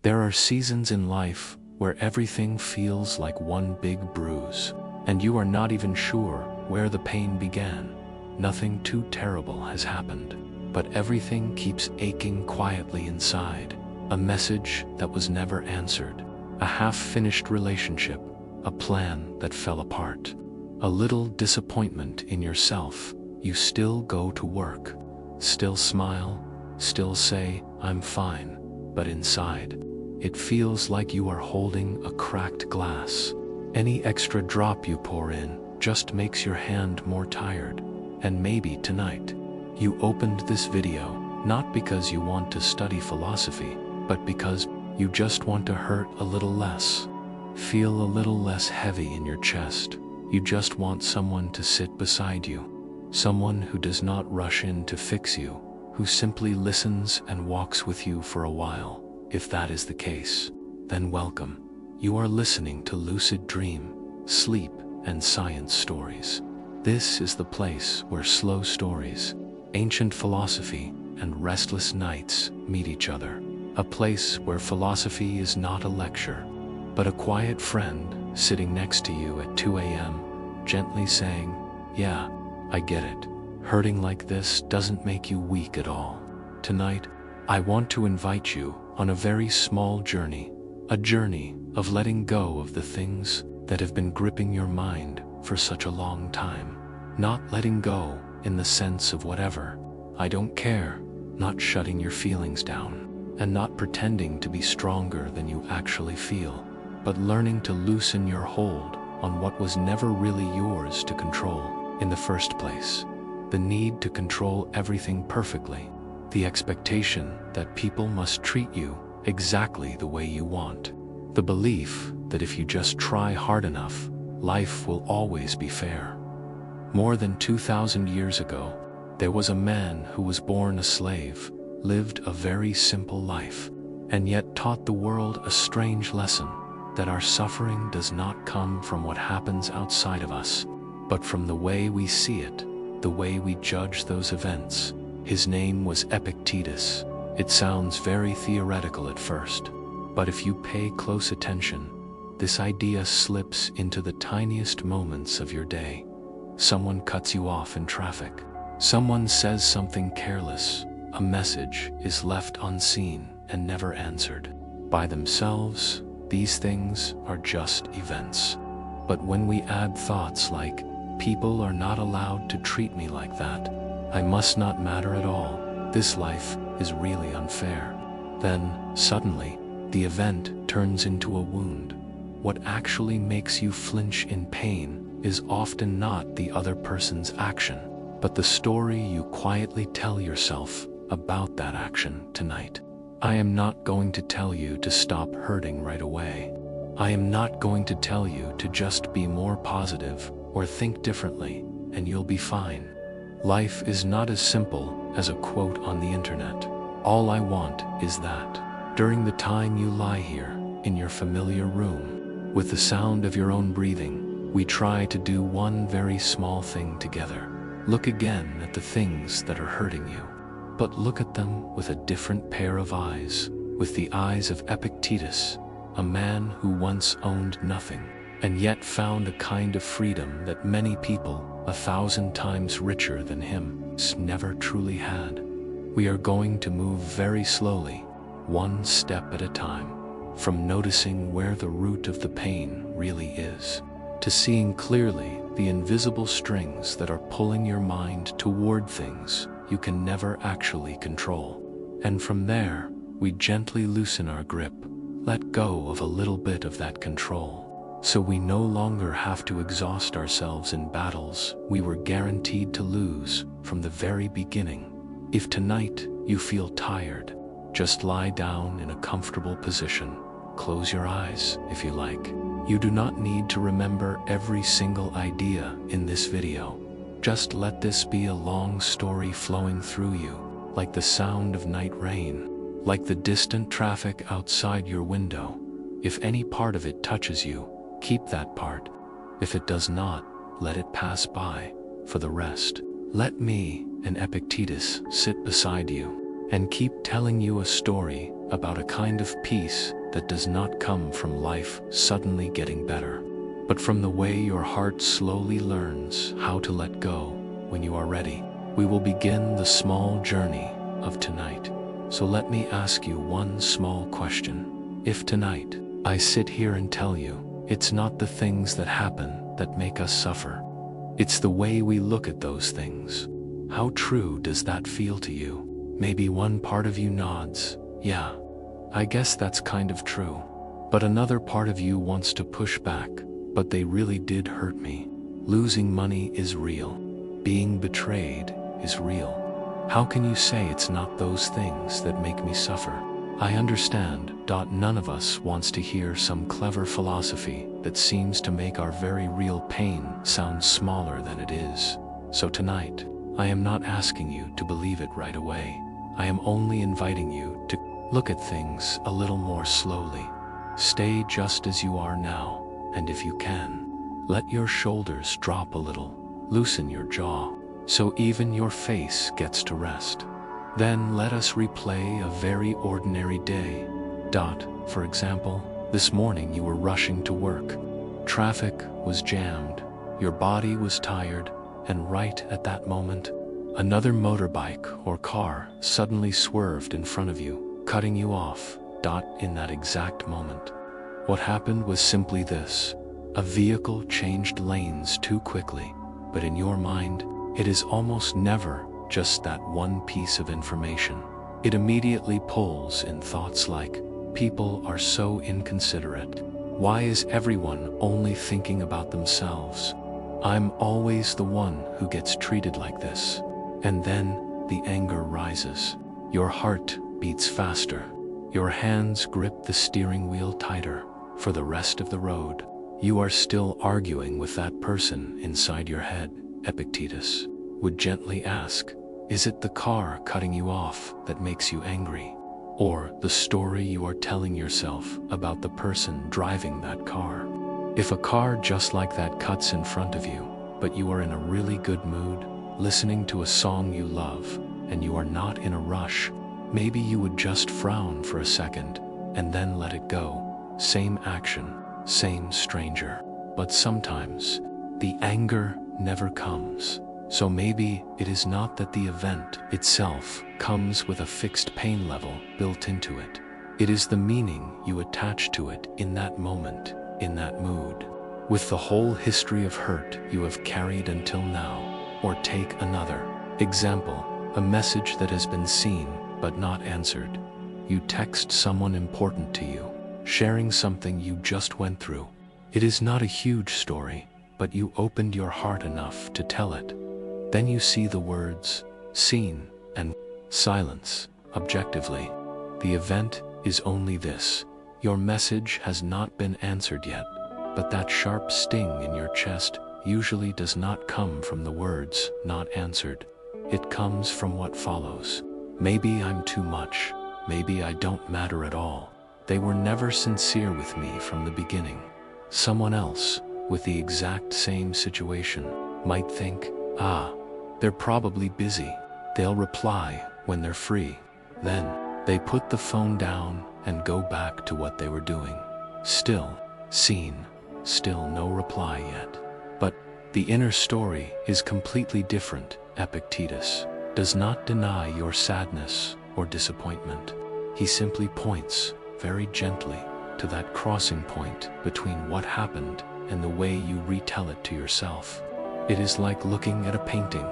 There are seasons in life where everything feels like one big bruise, and you are not even sure where the pain began. Nothing too terrible has happened, but everything keeps aching quietly inside. A message that was never answered, a half-finished relationship, a plan that fell apart, a little disappointment in yourself. You still go to work, still smile, still say, "I'm fine," but inside, it feels like you are holding a cracked glass. Any extra drop you pour in just makes your hand more tired. And maybe tonight, you opened this video not because you want to study philosophy, but because you just want to hurt a little less, feel a little less heavy in your chest. You just want someone to sit beside you, someone who does not rush in to fix you, who simply listens and walks with you for a while. If that is the case, then welcome. You are listening to Lucid Dream, Sleep, and Science Stories. This is the place where slow stories, ancient philosophy, and restless nights meet each other. A place where philosophy is not a lecture, but a quiet friend sitting next to you at 2 a.m., gently saying, "Yeah, I get it. Hurting like this doesn't make you weak at all." Tonight, I want to invite you on a very small journey, a journey of letting go of the things that have been gripping your mind for such a long time. Not letting go in the sense of whatever, I don't care, not shutting your feelings down, and not pretending to be stronger than you actually feel, but learning to loosen your hold on what was never really yours to control in the first place. The need to control everything perfectly, the expectation that people must treat you exactly the way you want, the belief that if you just try hard enough, life will always be fair. More than 2,000 years ago, there was a man who was born a slave, lived a very simple life, and yet taught the world a strange lesson, that our suffering does not come from what happens outside of us, but from the way we see it, the way we judge those events. His name was Epictetus. It sounds very theoretical at first, but if you pay close attention, this idea slips into the tiniest moments of your day. Someone cuts you off in traffic. Someone says something careless. A message is left unseen and never answered. By themselves, these things are just events. But when we add thoughts like, "People are not allowed to treat me like that," "I must not matter at all," "This life is really unfair," then, suddenly, the event turns into a wound. What actually makes you flinch in pain is often not the other person's action, but the story you quietly tell yourself about that action tonight. I am not going to tell you to stop hurting right away. I am not going to tell you to just be more positive or think differently, and you'll be fine. Life is not as simple as a quote on the internet. All I want is that, during the time you lie here, in your familiar room, with the sound of your own breathing, we try to do one very small thing together. Look again at the things that are hurting you, but look at them with a different pair of eyes, with the eyes of Epictetus, a man who once owned nothing, and yet found a kind of freedom that many people, 1,000 times richer than him, never truly had. We are going to move very slowly, one step at a time, from noticing where the root of the pain really is, to seeing clearly the invisible strings that are pulling your mind toward things you can never actually control. And from there, we gently loosen our grip, let go of a little bit of that control, so we no longer have to exhaust ourselves in battles we were guaranteed to lose from the very beginning. If tonight you feel tired, just lie down in a comfortable position. Close your eyes if you like. You do not need to remember every single idea in this video. Just let this be a long story flowing through you, like the sound of night rain, like the distant traffic outside your window. If any part of it touches you, keep that part. If it does not, let it pass by. For the rest, let me and Epictetus sit beside you and keep telling you a story about a kind of peace that does not come from life suddenly getting better, but from the way your heart slowly learns how to let go when you are ready. We will begin the small journey of tonight. So let me ask you one small question. If tonight I sit here and tell you it's not the things that happen that make us suffer, it's the way we look at those things, how true does that feel to you? Maybe one part of you nods, yeah, I guess that's kind of true. But another part of you wants to push back, but they really did hurt me. Losing money is real. Being betrayed is real. How can you say it's not those things that make me suffer? I understand. None of us wants to hear some clever philosophy that seems to make our very real pain sound smaller than it is. So tonight, I am not asking you to believe it right away. I am only inviting you to look at things a little more slowly. Stay just as you are now, and if you can, let your shoulders drop a little, loosen your jaw, so even your face gets to rest. Then let us replay a very ordinary day. For example, this morning you were rushing to work. Traffic was jammed, your body was tired, and right at that moment, another motorbike or car suddenly swerved in front of you, cutting you off. In that exact moment, what happened was simply this. A vehicle changed lanes too quickly, but in your mind, it is almost never just that one piece of information. It immediately pulls in thoughts like, people are so inconsiderate. Why is everyone only thinking about themselves? I'm always the one who gets treated like this. And then the anger rises. Your heart beats faster. Your hands grip the steering wheel tighter. For the rest of the road, you are still arguing with that person inside your head. Epictetus would gently ask, is it the car cutting you off that makes you angry? Or the story you are telling yourself about the person driving that car? If a car just like that cuts in front of you, but you are in a really good mood, listening to a song you love, and you are not in a rush, maybe you would just frown for a second, and then let it go. Same action, same stranger. But sometimes, the anger never comes. So maybe it is not that the event itself comes with a fixed pain level built into it. It is the meaning you attach to it in that moment, in that mood. With the whole history of hurt you have carried until now. Or take another example, a message that has been seen but not answered. You text someone important to you, sharing something you just went through. It is not a huge story, but you opened your heart enough to tell it. Then you see the words, seen, and silence, objectively. The event is only this. Your message has not been answered yet, but that sharp sting in your chest usually does not come from the words not answered. It comes from what follows. Maybe I'm too much. Maybe I don't matter at all. They were never sincere with me from the beginning. Someone else, with the exact same situation, might think, they're probably busy. They'll reply when they're free. Then, they put the phone down and go back to what they were doing. Still seen, still no reply yet. But the inner story is completely different. Epictetus does not deny your sadness or disappointment. He simply points, very gently, to that crossing point between what happened and the way you retell it to yourself. It is like looking at a painting.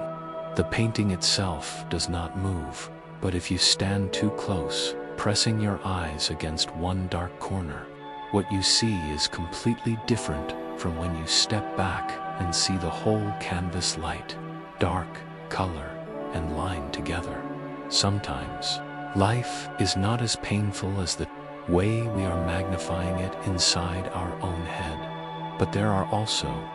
The painting itself does not move, but if you stand too close, pressing your eyes against one dark corner, what you see is completely different from when you step back and see the whole canvas light, dark, color, and line together. Sometimes, life is not as painful as the way we are magnifying it inside our own head. But there are also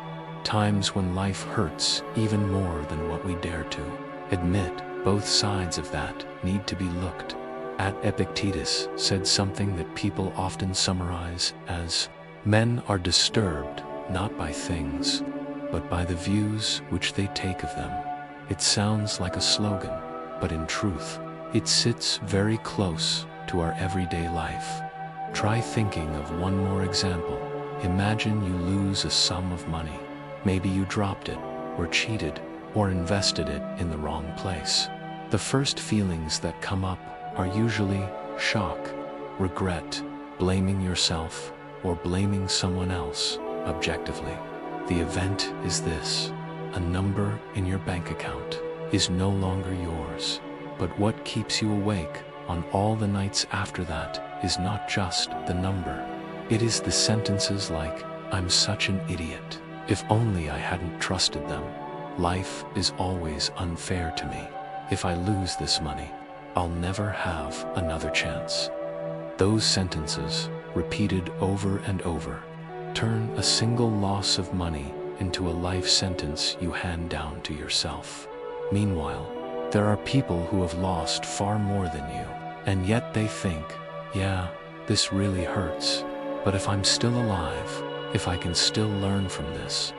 times when life hurts even more than what we dare to admit. Both sides of that need to be looked at. Epictetus said something that people often summarize as, men are disturbed not by things, but by the views which they take of them. It sounds like a slogan, but in truth, it sits very close to our everyday life. Try thinking of one more example. Imagine you lose a sum of money. Maybe you dropped it, or cheated, or invested it in the wrong place. The first feelings that come up are usually shock, regret, blaming yourself, or blaming someone else objectively. The event is this: a number in your bank account is no longer yours. But what keeps you awake on all the nights after that is not just the number. It is the sentences like, "I'm such an idiot. If only I hadn't trusted them. Life is always unfair to me. If I lose this money, I'll never have another chance." Those sentences, repeated over and over, turn a single loss of money into a life sentence you hand down to yourself. Meanwhile, there are people who have lost far more than you, and yet they think, "Yeah, this really hurts, but if I'm still alive, if I can still learn from this,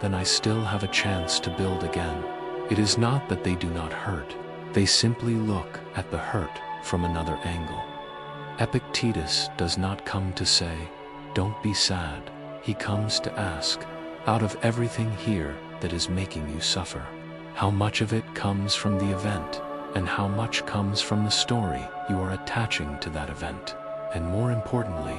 then I still have a chance to build again." It is not that they do not hurt, they simply look at the hurt from another angle. Epictetus does not come to say, "Don't be sad." He comes to ask, out of everything here that is making you suffer, how much of it comes from the event, and how much comes from the story you are attaching to that event? And more importantly,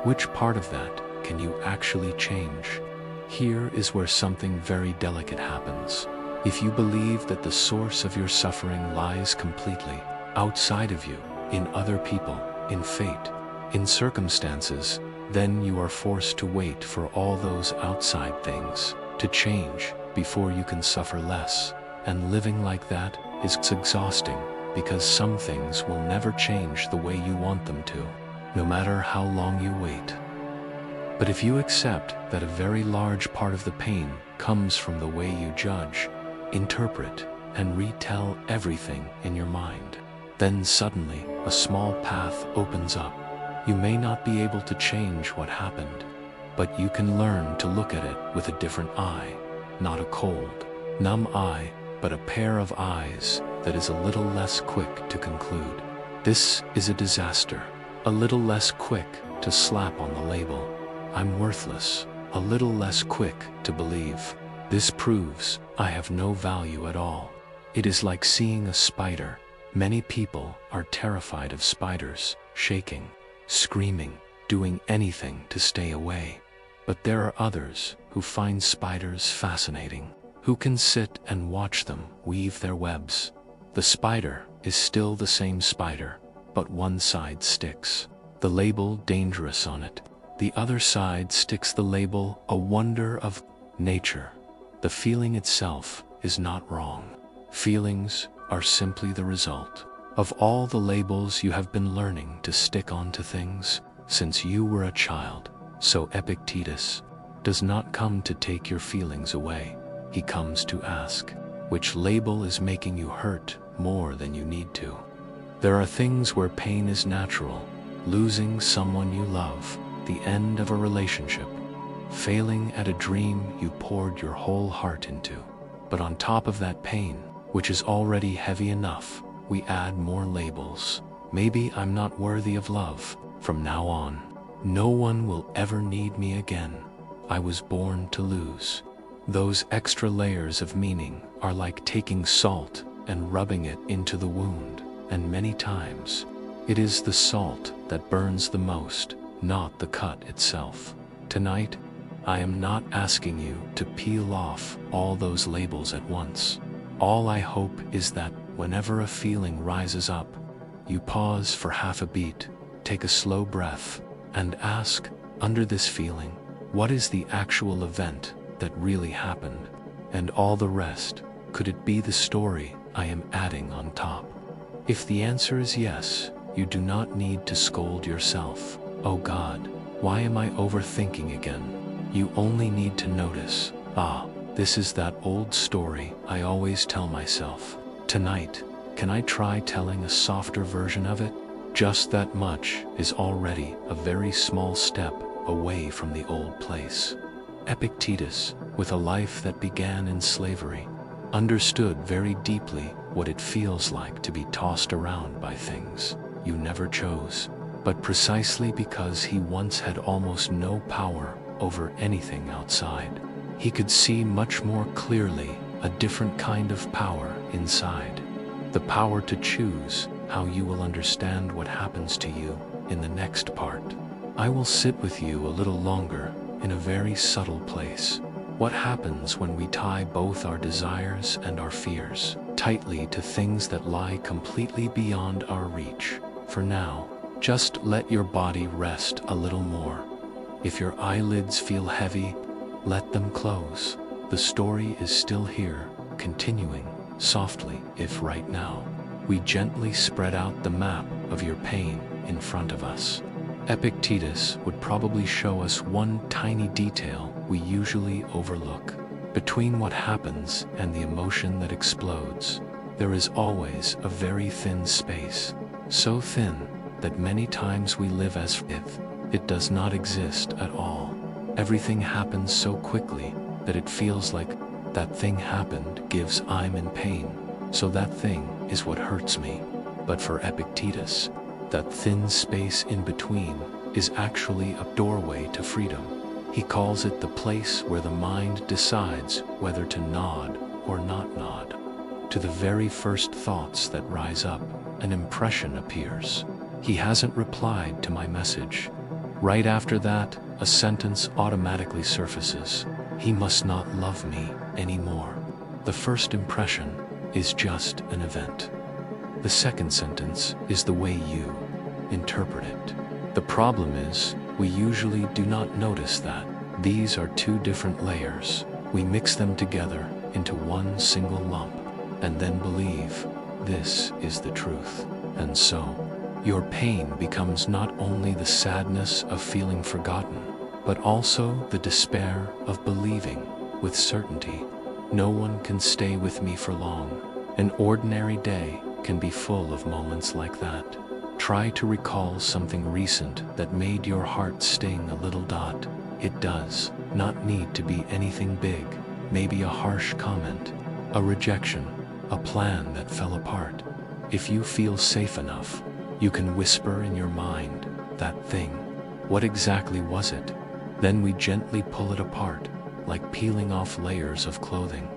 which part of that can you actually change? Here is where something very delicate happens. If you believe that the source of your suffering lies completely outside of you, in other people, in fate, in circumstances, then you are forced to wait for all those outside things to change before you can suffer less. And living like that is exhausting, because some things will never change the way you want them to, no matter how long you wait. But if you accept that a very large part of the pain comes from the way you judge, interpret, and retell everything in your mind, then suddenly a small path opens up. You may not be able to change what happened, but you can learn to look at it with a different eye, not a cold, numb eye, but a pair of eyes that is a little less quick to conclude, "This is a disaster," a little less quick to slap on the label, "I'm worthless," a little less quick to believe, "This proves I have no value at all." It is like seeing a spider. Many people are terrified of spiders, shaking, screaming, doing anything to stay away. But there are others who find spiders fascinating, who can sit and watch them weave their webs. The spider is still the same spider, but one side sticks the label "dangerous" on it. The other side sticks the label "a wonder of nature." The feeling itself is not wrong. Feelings are simply the result of all the labels you have been learning to stick onto things since you were a child. So Epictetus does not come to take your feelings away. He comes to ask, which label is making you hurt more than you need to? There are things where pain is natural: losing someone you love, the end of a relationship, failing at a dream you poured your whole heart into. But on top of that pain, which is already heavy enough, we add more labels. Maybe I'm not worthy of love. From now on, no one will ever need me again. I was born to lose. Those extra layers of meaning are like taking salt and rubbing it into the wound, and many times, it is the salt that burns the most, not the cut itself. Tonight, I am not asking you to peel off all those labels at once. All I hope is that whenever a feeling rises up, you pause for half a beat, take a slow breath, and ask, under this feeling, what is the actual event that really happened? And all the rest, could it be the story I am adding on top? If the answer is yes, you do not need to scold yourself. "Oh God, why am I overthinking again?" You only need to notice, this is that old story I always tell myself. Tonight, can I try telling a softer version of it? Just that much is already a very small step away from the old place. Epictetus, with a life that began in slavery, understood very deeply what it feels like to be tossed around by things. you never chose, but precisely because he once had almost no power over anything outside. He could see much more clearly a different kind of power inside. The power to choose how you will understand what happens to you in the next part. I will sit with you a little longer in a very subtle place. What happens when we tie both our desires and our fears tightly to things that lie completely beyond our reach? For now, just let your body rest a little more. If your eyelids feel heavy, let them close. The story is still here, continuing softly. If right now we gently spread out the map of your pain in front of us, Epictetus would probably show us one tiny detail we usually overlook. Between what happens and the emotion that explodes, there is always a very thin space, so thin that many times we live as if it does not exist at all. Everything happens so quickly that it feels like that thing happened gives I'm in pain, so that thing is what hurts me. But for Epictetus, that thin space in between is actually a doorway to freedom. He calls it the place where the mind decides whether to nod or not nod. To the very first thoughts that rise up, an impression appears. He hasn't replied to my message. Right after that, a sentence automatically surfaces. He must not love me anymore. The first impression is just an event. The second sentence is the way you interpret it. The problem is, we usually do not notice that. These are two different layers. We mix them together into one single lump, and then believe this is the truth. And so, your pain becomes not only the sadness of feeling forgotten, but also the despair of believing with certainty. No one can stay with me for long. An ordinary day can be full of moments like that. Try to recall something recent that made your heart sting a little dot. It does not need to be anything big, maybe a harsh comment, a rejection, a plan that fell apart. If you feel safe enough, you can whisper in your mind, that thing. What exactly was it? Then we gently pull it apart, like peeling off layers of clothing.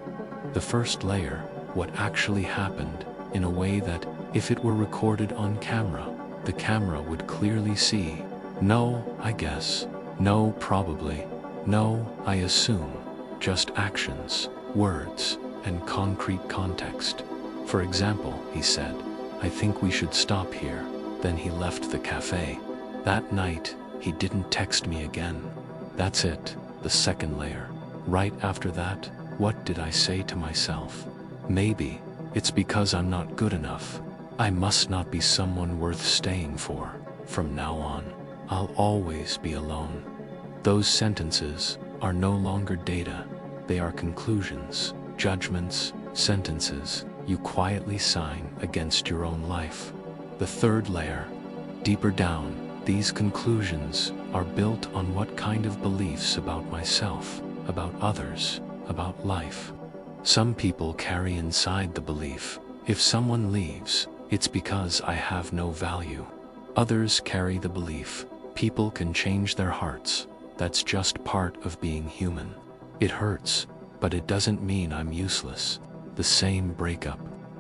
The first layer, what actually happened, in a way that, if it were recorded on camera, the camera would clearly see. No, I guess. No, probably. No, I assume. Just actions, words, and concrete context. For example, he said, I think we should stop here. Then he left the cafe. That night, he didn't text me again. That's it, the second layer. Right after that, what did I say to myself? Maybe it's because I'm not good enough. I must not be someone worth staying for. From now on, I'll always be alone. Those sentences are no longer data. They are conclusions, judgments, sentences you quietly sign against your own life. The third layer, deeper down, these conclusions are built on what kind of beliefs about myself, about others, about life. Some people carry inside the belief, if someone leaves, it's because I have no value. Others carry the belief, people can change their hearts. That's just part of being human. It hurts, but it doesn't mean I'm useless. The same breakup.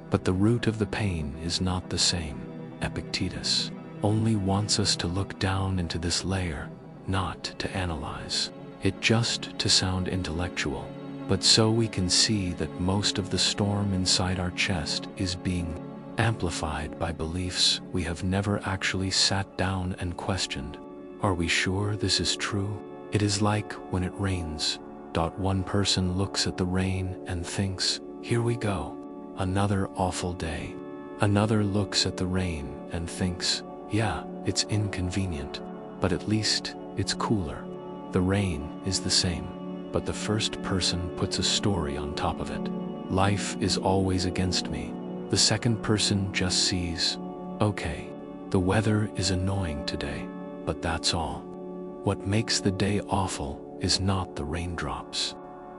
But the root of the pain is not the same. Epictetus only wants us to look down into this layer, not to analyze it, just to sound intellectual, but so we can see that most of the storm inside our chest is being amplified by beliefs we have never actually sat down and questioned. Are we sure this is true? It is like when it rains. One person looks at the rain and thinks, here we go, another awful day. Another looks at the rain and thinks, yeah, it's inconvenient, but at least it's cooler. The rain is the same, but the first person puts a story on top of it. Life is always against me. The second person just sees, okay, the weather is annoying today, but that's all. What makes the day awful is not the raindrops,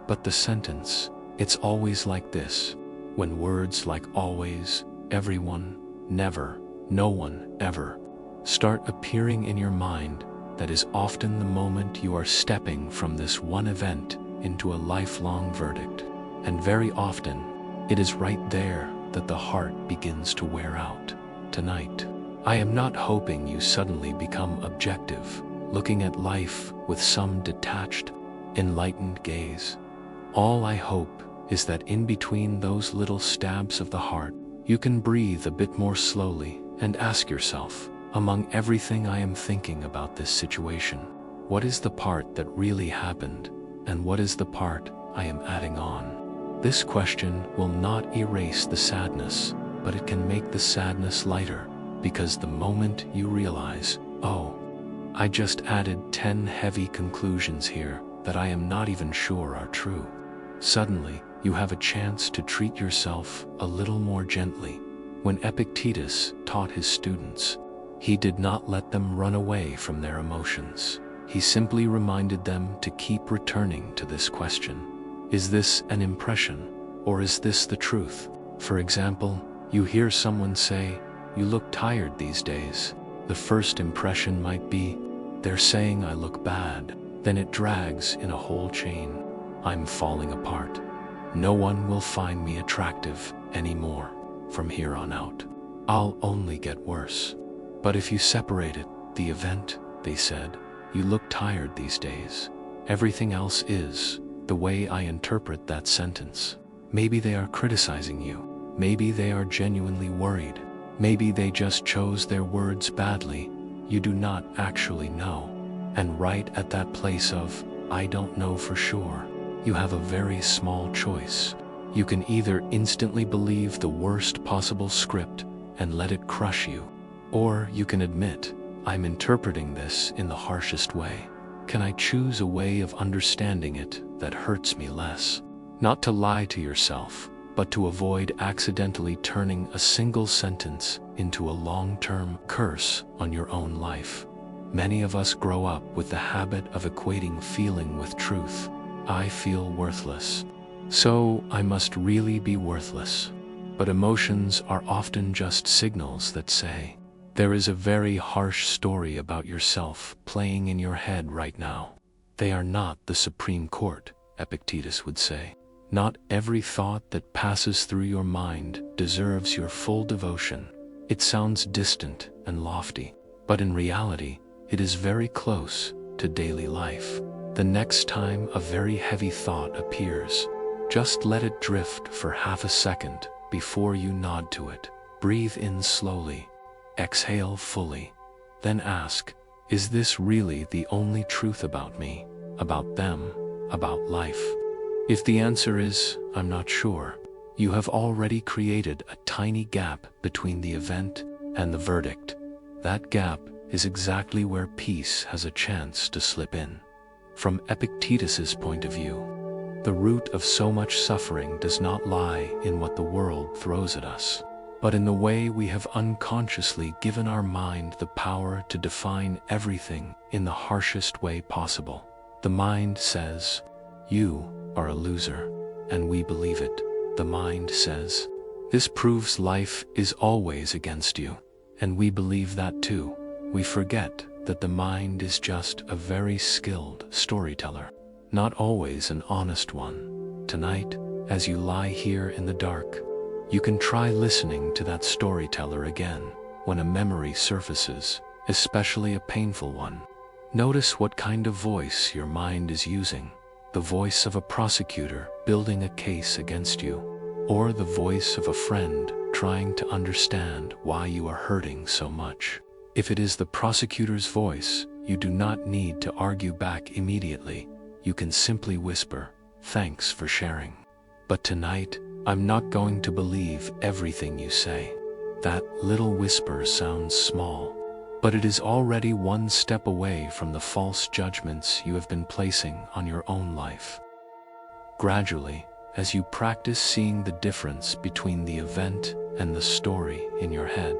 but the sentence. It's always like this. When words like always, everyone, never, No one ever. Start appearing in your mind. That is often the moment you are stepping from this one event into a lifelong verdict. And very often, it is right there that the heart begins to wear out. Tonight, I am not hoping you suddenly become objective, looking at life with some detached, enlightened gaze. All I hope is that in between those little stabs of the heart, you can breathe a bit more slowly and ask yourself, among everything I am thinking about this situation, what is the part that really happened, and what is the part I am adding on? This question will not erase the sadness, but it can make the sadness lighter, because the moment you realize, oh, I just added 10 heavy conclusions here that I am not even sure are true, suddenly you have a chance to treat yourself a little more gently. When Epictetus taught his students, he did not let them run away from their emotions. He simply reminded them to keep returning to this question. Is this an impression, or is this the truth? For example, you hear someone say, "You look tired these days." The first impression might be, they're saying I look bad. Then it drags in a whole chain. I'm falling apart. No one will find me attractive anymore. From here on out, I'll only get worse. But if you separated the event, they said, "You look tired these days. Everything else is," the way I interpret that sentence. Maybe they are criticizing you. Maybe they are genuinely worried. Maybe they just chose their words badly. You do not actually know. And right at that place of, I don't know for sure, you have a very small choice. You can either instantly believe the worst possible script and let it crush you, or you can admit, I'm interpreting this in the harshest way. Can I choose a way of understanding it that hurts me less? Not to lie to yourself, but to avoid accidentally turning a single sentence into a long-term curse on your own life. Many of us grow up with the habit of equating feeling with truth. I feel worthless, so I must really be worthless. But emotions are often just signals that say, there is a very harsh story about yourself playing in your head right now. They are not the Supreme Court, Epictetus would say. Not every thought that passes through your mind deserves your full devotion. It sounds distant and lofty, but in reality, it is very close to daily life. The next time a very heavy thought appears, just let it drift for half a second before you nod to it. Breathe in slowly, exhale fully, then ask, is this really the only truth about me, about them, about life? If the answer is, I'm not sure, you have already created a tiny gap between the event and the verdict. That gap is exactly where peace has a chance to slip in. From Epictetus's point of view, the root of so much suffering does not lie in what the world throws at us, but in the way we have unconsciously given our mind the power to define everything in the harshest way possible. The mind says, you are a loser, and we believe it. The mind says, this proves life is always against you, and we believe that too. We forget that the mind is just a very skilled storyteller, not always an honest one. Tonight, as you lie here in the dark, you can try listening to that storyteller again when a memory surfaces, especially a painful one. Notice what kind of voice your mind is using. The voice of a prosecutor building a case against you, or the voice of a friend trying to understand why you are hurting so much. If it is the prosecutor's voice, you do not need to argue back immediately. You can simply whisper, thanks for sharing. But tonight, I'm not going to believe everything you say. That little whisper sounds small, but it is already one step away from the false judgments you have been placing on your own life. Gradually, as you practice seeing the difference between the event and the story in your head,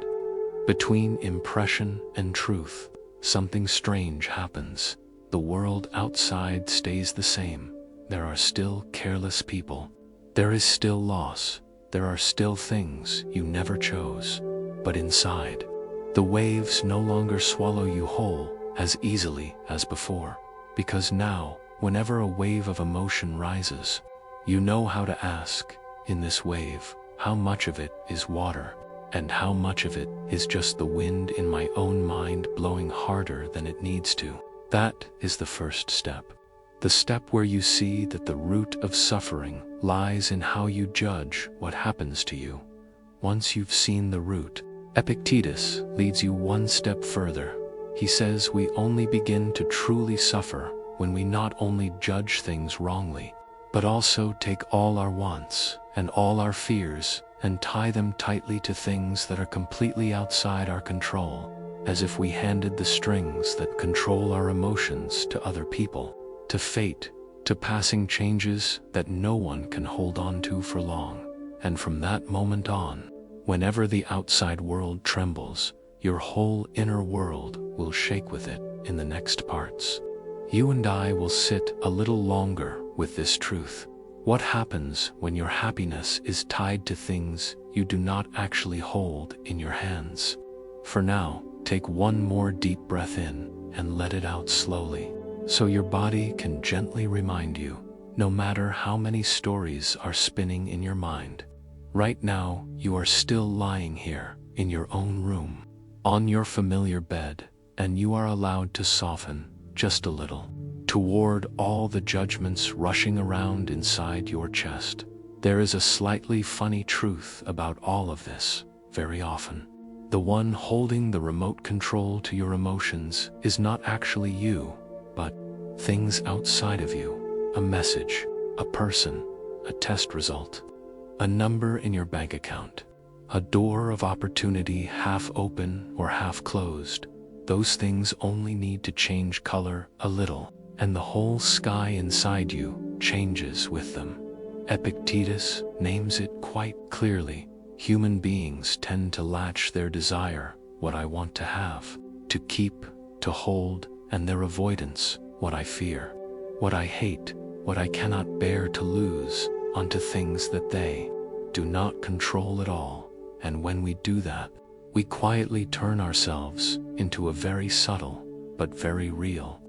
between impression and truth, something strange happens. The world outside stays the same. There are still careless people. There is still loss. There are still things you never chose. But inside, The waves no longer swallow you whole as easily as before, because now, whenever a wave of emotion rises, you know how to ask, in this wave, how much of it is water, and how much of it is just the wind in my own mind blowing harder than it needs to. That is the first step. The step where you see that the root of suffering lies in how you judge what happens to you. Once you've seen the root, Epictetus leads you one step further. He says we only begin to truly suffer when we not only judge things wrongly, but also take all our wants and all our fears and tie them tightly to things that are completely outside our control, as if we handed the strings that control our emotions to other people, to fate, to passing changes that no one can hold on to for long. And from that moment on, whenever the outside world trembles, your whole inner world will shake with it in the next parts. You and I will sit a little longer with this truth. What happens when your happiness is tied to things you do not actually hold in your hands? For now, take one more deep breath in and let it out slowly, so your body can gently remind you, no matter how many stories are spinning in your mind. Right now, you are still lying here in your own room, on your familiar bed, and you are allowed to soften just a little toward all the judgments rushing around inside your chest. There is a slightly funny truth about all of this. Very often, the one holding the remote control to your emotions is not actually you, but things outside of you. A message, a person, a test result, a number in your bank account, a door of opportunity half open or half closed. Those things only need to change color a little, and the whole sky inside you changes with them. Epictetus names it quite clearly. Human beings tend to latch their desire, what I want to have, to keep, to hold, and their avoidance, what I fear, what I hate, what I cannot bear to lose, onto things that they do not control at all. And when we do that, we quietly turn ourselves into a very subtle, but very real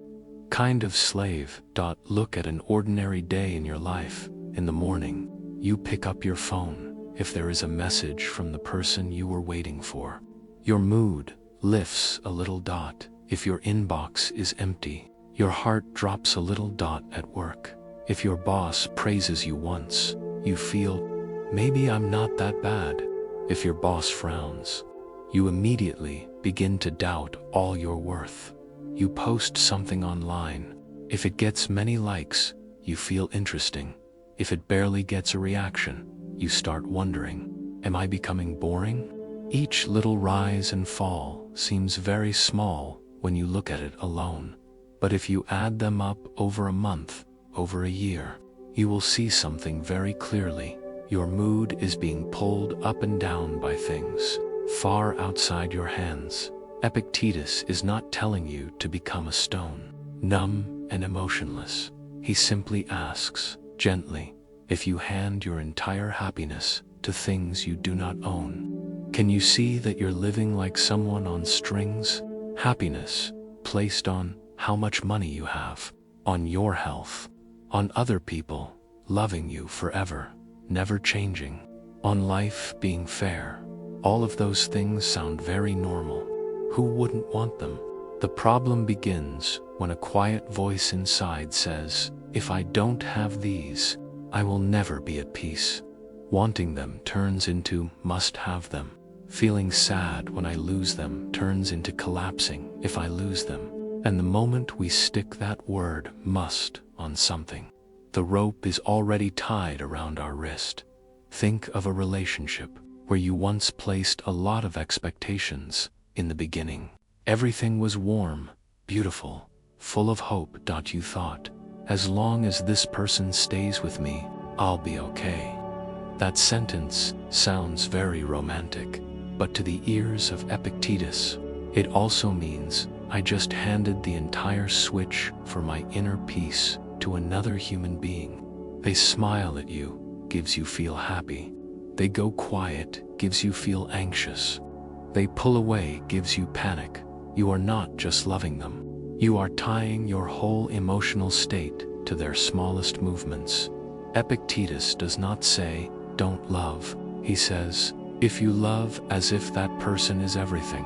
kind of slave. Look at an ordinary day in your life. In the morning, you pick up your phone if there is a message from the person you were waiting for. Your mood lifts a little dot if your inbox is empty. Your heart drops a little dot at work. If your boss praises you once, you feel, maybe I'm not that bad. If your boss frowns, you immediately begin to doubt all your worth. You post something online. If it gets many likes, you feel interesting. If it barely gets a reaction, you start wondering, am I becoming boring? Each little rise and fall seems very small when you look at it alone. But if you add them up over a month, over a year, you will see something very clearly. Your mood is being pulled up and down by things far outside your hands. Epictetus is not telling you to become a stone, numb and emotionless. He simply asks, gently, if you hand your entire happiness to things you do not own, can you see that you're living like someone on strings? Happiness placed on how much money you have, on your health, on other people loving you forever, never changing, on life being fair. All of those things sound very normal. Who wouldn't want them? The problem begins when a quiet voice inside says, if I don't have these, I will never be at peace. Wanting them turns into must have them. Feeling sad when I lose them turns into collapsing if I lose them. And the moment we stick that word must on something, the rope is already tied around our wrist. Think of a relationship where you once placed a lot of expectations. In the beginning, everything was warm, beautiful, full of hope. You thought, as long as this person stays with me, I'll be okay. That sentence sounds very romantic, but to the ears of Epictetus, it also means I just handed the entire switch for my inner peace to another human being. They smile at you, gives you feel happy. They go quiet, gives you feel anxious. they pull away gives you panic, you are not just loving them. You are tying your whole emotional state to their smallest movements. Epictetus does not say, don't love. He says, if you love as if that person is everything,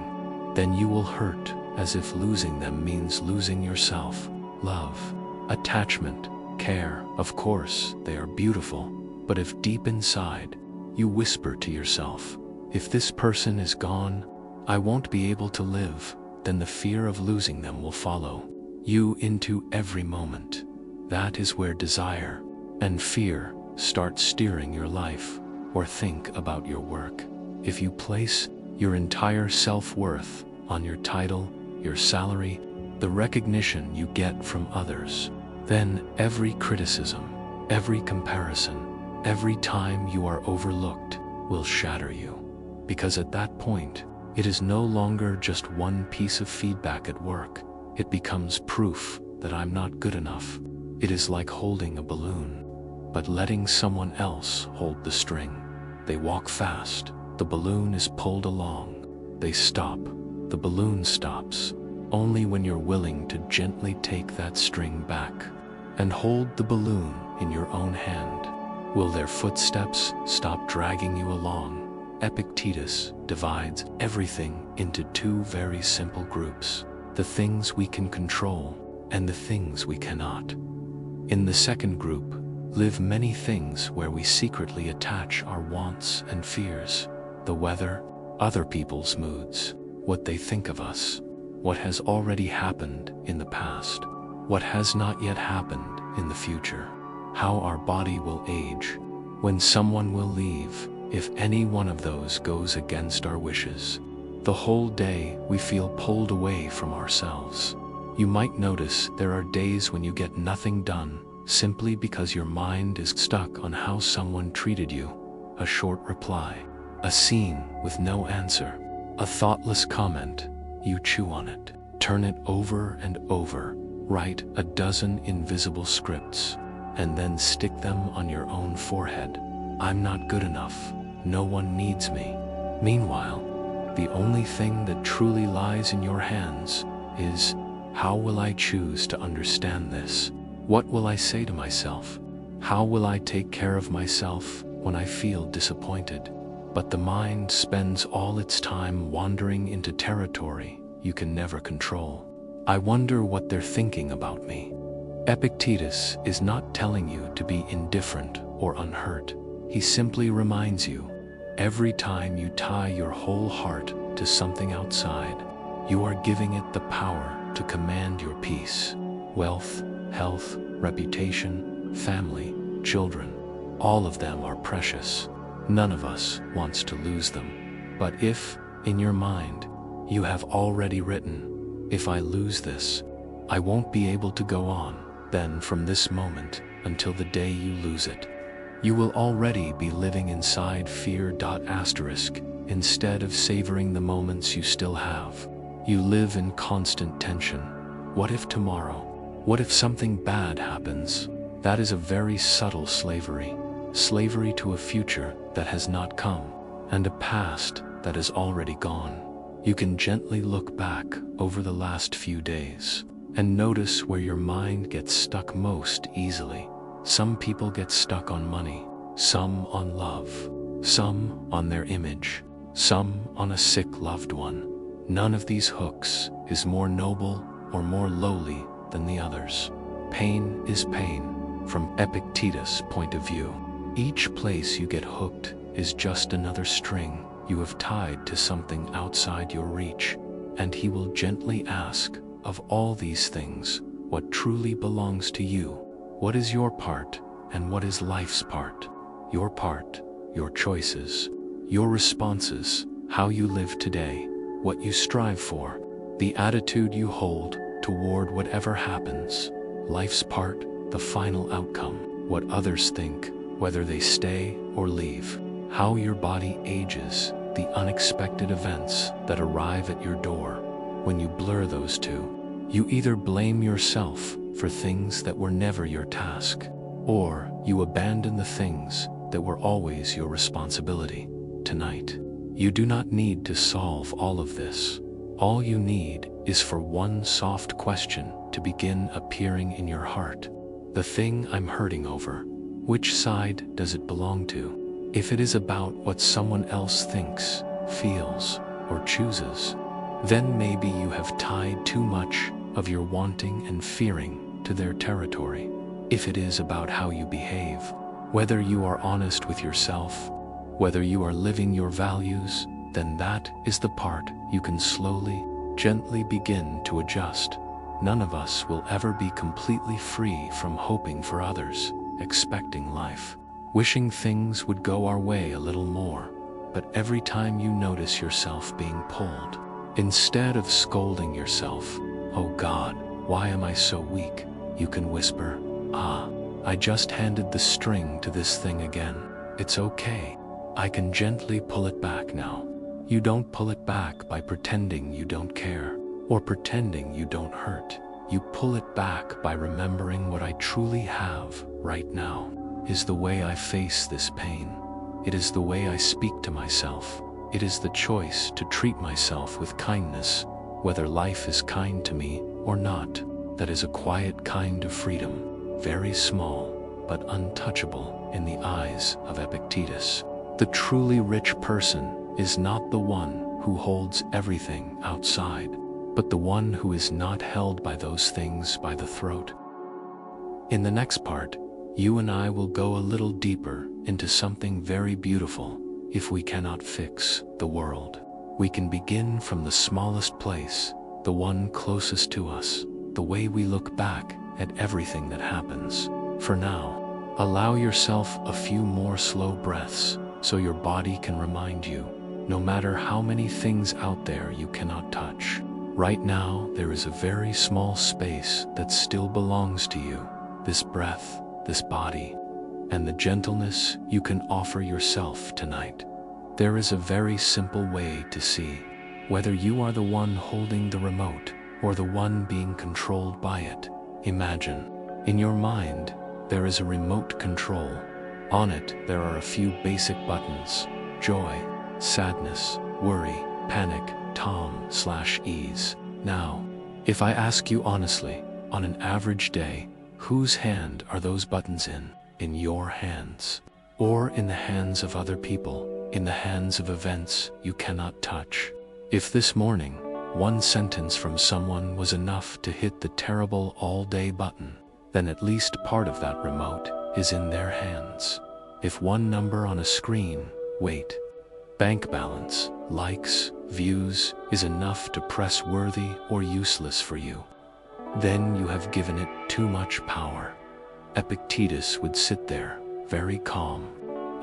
then you will hurt as if losing them means losing yourself. Love, attachment, care, of course, they are beautiful, but if deep inside, you whisper to yourself, if this person is gone, I won't be able to live, then the fear of losing them will follow you into every moment. That is where desire and fear start steering your life. Or think about your work. If you place your entire self-worth on your title, your salary, the recognition you get from others, then every criticism, every comparison, every time you are overlooked will shatter you. Because at that point, it is no longer just one piece of feedback at work. It becomes proof that I'm not good enough. It is like holding a balloon, but letting someone else hold the string. They walk fast, the balloon is pulled along. They stop, the balloon stops. Only when you're willing to gently take that string back and hold the balloon in your own hand will their footsteps stop dragging you along. Epictetus divides everything into two very simple groups: the things we can control and the things we cannot. In the second group, live many things where we secretly attach our wants and fears: the weather, other people's moods, what they think of us, what has already happened in the past, what has not yet happened in the future, how our body will age, when someone will leave, if any one of those goes against our wishes. The whole day we feel pulled away from ourselves. You might notice there are days when you get nothing done, simply because your mind is stuck on how someone treated you. A short reply, a scene with no answer, a thoughtless comment. You chew on it, turn it over and over, write a dozen invisible scripts, and then stick them on your own forehead. I'm not good enough. No one needs me. Meanwhile, the only thing that truly lies in your hands is, how will I choose to understand this? What will I say to myself? How will I take care of myself when I feel disappointed? But the mind spends all its time wandering into territory you can never control. I wonder what they're thinking about me. Epictetus is not telling you to be indifferent or unhurt. He simply reminds you, every time you tie your whole heart to something outside, you are giving it the power to command your peace. Wealth, health, reputation, family, children, all of them are precious. None of us wants to lose them. But if, in your mind, you have already written, if I lose this, I won't be able to go on, then from this moment until the day you lose it, you will already be living inside fear. Instead of savoring the moments you still have, you live in constant tension. What if tomorrow? What if something bad happens? That is a very subtle slavery. Slavery to a future that has not come, and a past that is already gone. You can gently look back over the last few days and notice where your mind gets stuck most easily. Some people get stuck on money, some on love, some on their image, some on a sick loved one. None of these hooks is more noble or more lowly than the others. Pain is pain, from Epictetus' point of view. Each place you get hooked is just another string you have tied to something outside your reach, and he will gently ask, of all these things, what truly belongs to you? What is your part, and what is life's part? Your part, your choices, your responses, how you live today, what you strive for, the attitude you hold toward whatever happens. Life's part, the final outcome, what others think, whether they stay or leave, how your body ages, the unexpected events that arrive at your door. When you blur those two, you either blame yourself for things that were never your task, or you abandon the things that were always your responsibility. Tonight, You do not need to solve all of this. All you need is for one soft question to begin appearing in your heart. The thing I'm hurting over, which side does it belong to? If it is about what someone else thinks, feels, or chooses, then maybe you have tied too much of your wanting and fearing to their territory. If it is about how you behave, whether you are honest with yourself, whether you are living your values, then that is the part you can slowly, gently begin to adjust. None of us will ever be completely free from hoping for others, expecting life, wishing things would go our way a little more. But every time you notice yourself being pulled, instead of scolding yourself, "Oh God, why am I so weak?" you can whisper, I just handed the string to this thing again. It's okay. I can gently pull it back now. You don't pull it back by pretending you don't care, or pretending you don't hurt. You pull it back by remembering what I truly have right now is the way I face this pain. It is the way I speak to myself. It is the choice to treat myself with kindness, whether life is kind to me or not. That is a quiet kind of freedom, very small but untouchable in the eyes of Epictetus. The truly rich person is not the one who holds everything outside, but the one who is not held by those things by the throat. In the next part, you and I will go a little deeper into something very beautiful. If we cannot fix the world, we can begin from the smallest place, the one closest to us, the way we look back at everything that happens. For now, allow yourself a few more slow breaths so your body can remind you, no matter how many things out there you cannot touch, right now there is a very small space that still belongs to you, this breath, this body, and the gentleness you can offer yourself tonight. There is a very simple way to see whether you are the one holding the remote or the one being controlled by it. Imagine, in your mind, there is a remote control. On it, there are a few basic buttons: joy, sadness, worry, panic, calm/ease. Now, if I ask you honestly, on an average day, whose hand are those buttons in? In your hands, or in the hands of other people, in the hands of events you cannot touch? If this morning, one sentence from someone was enough to hit the terrible all-day button, then at least part of that remote is in their hands. If one number on a screen, weight, bank balance, likes, views, is enough to press worthy or useless for you, then you have given it too much power. Epictetus would sit there, very calm,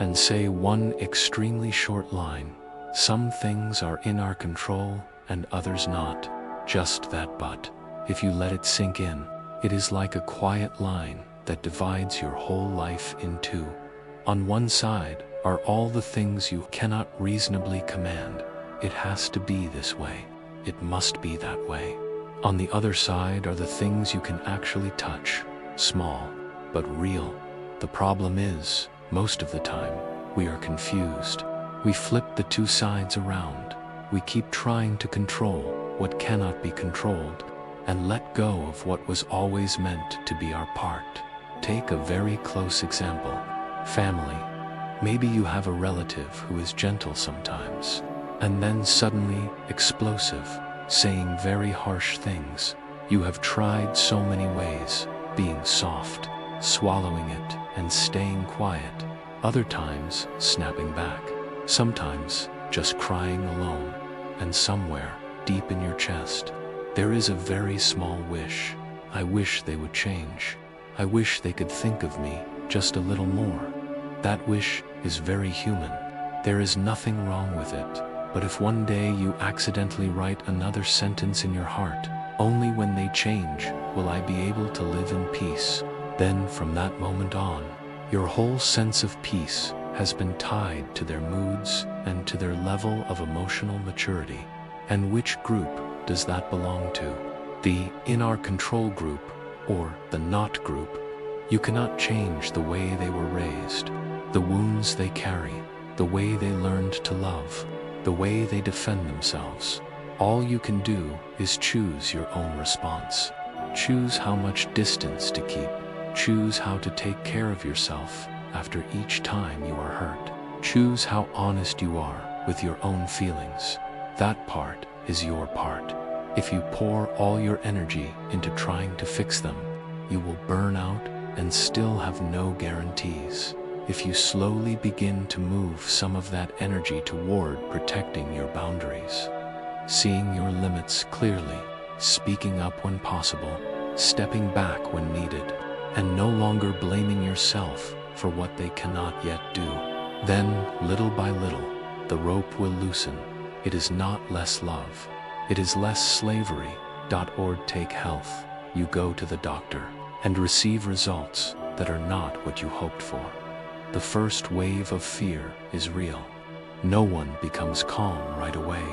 and say one extremely short line: some things are in our control and others not. Just that, but if you let it sink in, it is like a quiet line that divides your whole life in two. On one side are all the things you cannot reasonably command. It has to be this way. It must be that way. On the other side are the things you can actually touch, small but real. The problem is, most of the time, we are confused. We flip the two sides around. We keep trying to control what cannot be controlled and let go of what was always meant to be our part. Take a very close example: family. Maybe you have a relative who is gentle sometimes, and then suddenly explosive, saying very harsh things. You have tried so many ways, being soft, swallowing it and staying quiet, other times snapping back, sometimes just crying alone, and somewhere deep in your chest, there is a very small wish. I wish they would change. I wish they could think of me just a little more. That wish is very human. There is nothing wrong with it. But if one day you accidentally write another sentence in your heart, only when they change will I be able to live in peace. Then from that moment on, your whole sense of peace has been tied to their moods and to their level of emotional maturity. And which group does that belong to? The in our control group, or the not group? You cannot change the way they were raised, the wounds they carry, the way they learned to love. the way they defend themselves. All you can do is choose your own response. Choose how much distance to keep. Choose how to take care of yourself after each time you are hurt. Choose how honest you are with your own feelings. That part is your part. If you pour all your energy into trying to fix them, you will burn out and still have no guarantees. If you slowly begin to move some of that energy toward protecting your boundaries, seeing your limits clearly, speaking up when possible, stepping back when needed, and no longer blaming yourself for what they cannot yet do, then, little by little, the rope will loosen. It is not less love. It is less slavery. Or take health. You go to the doctor and receive results that are not what you hoped for. The first wave of fear is real. No one becomes calm right away.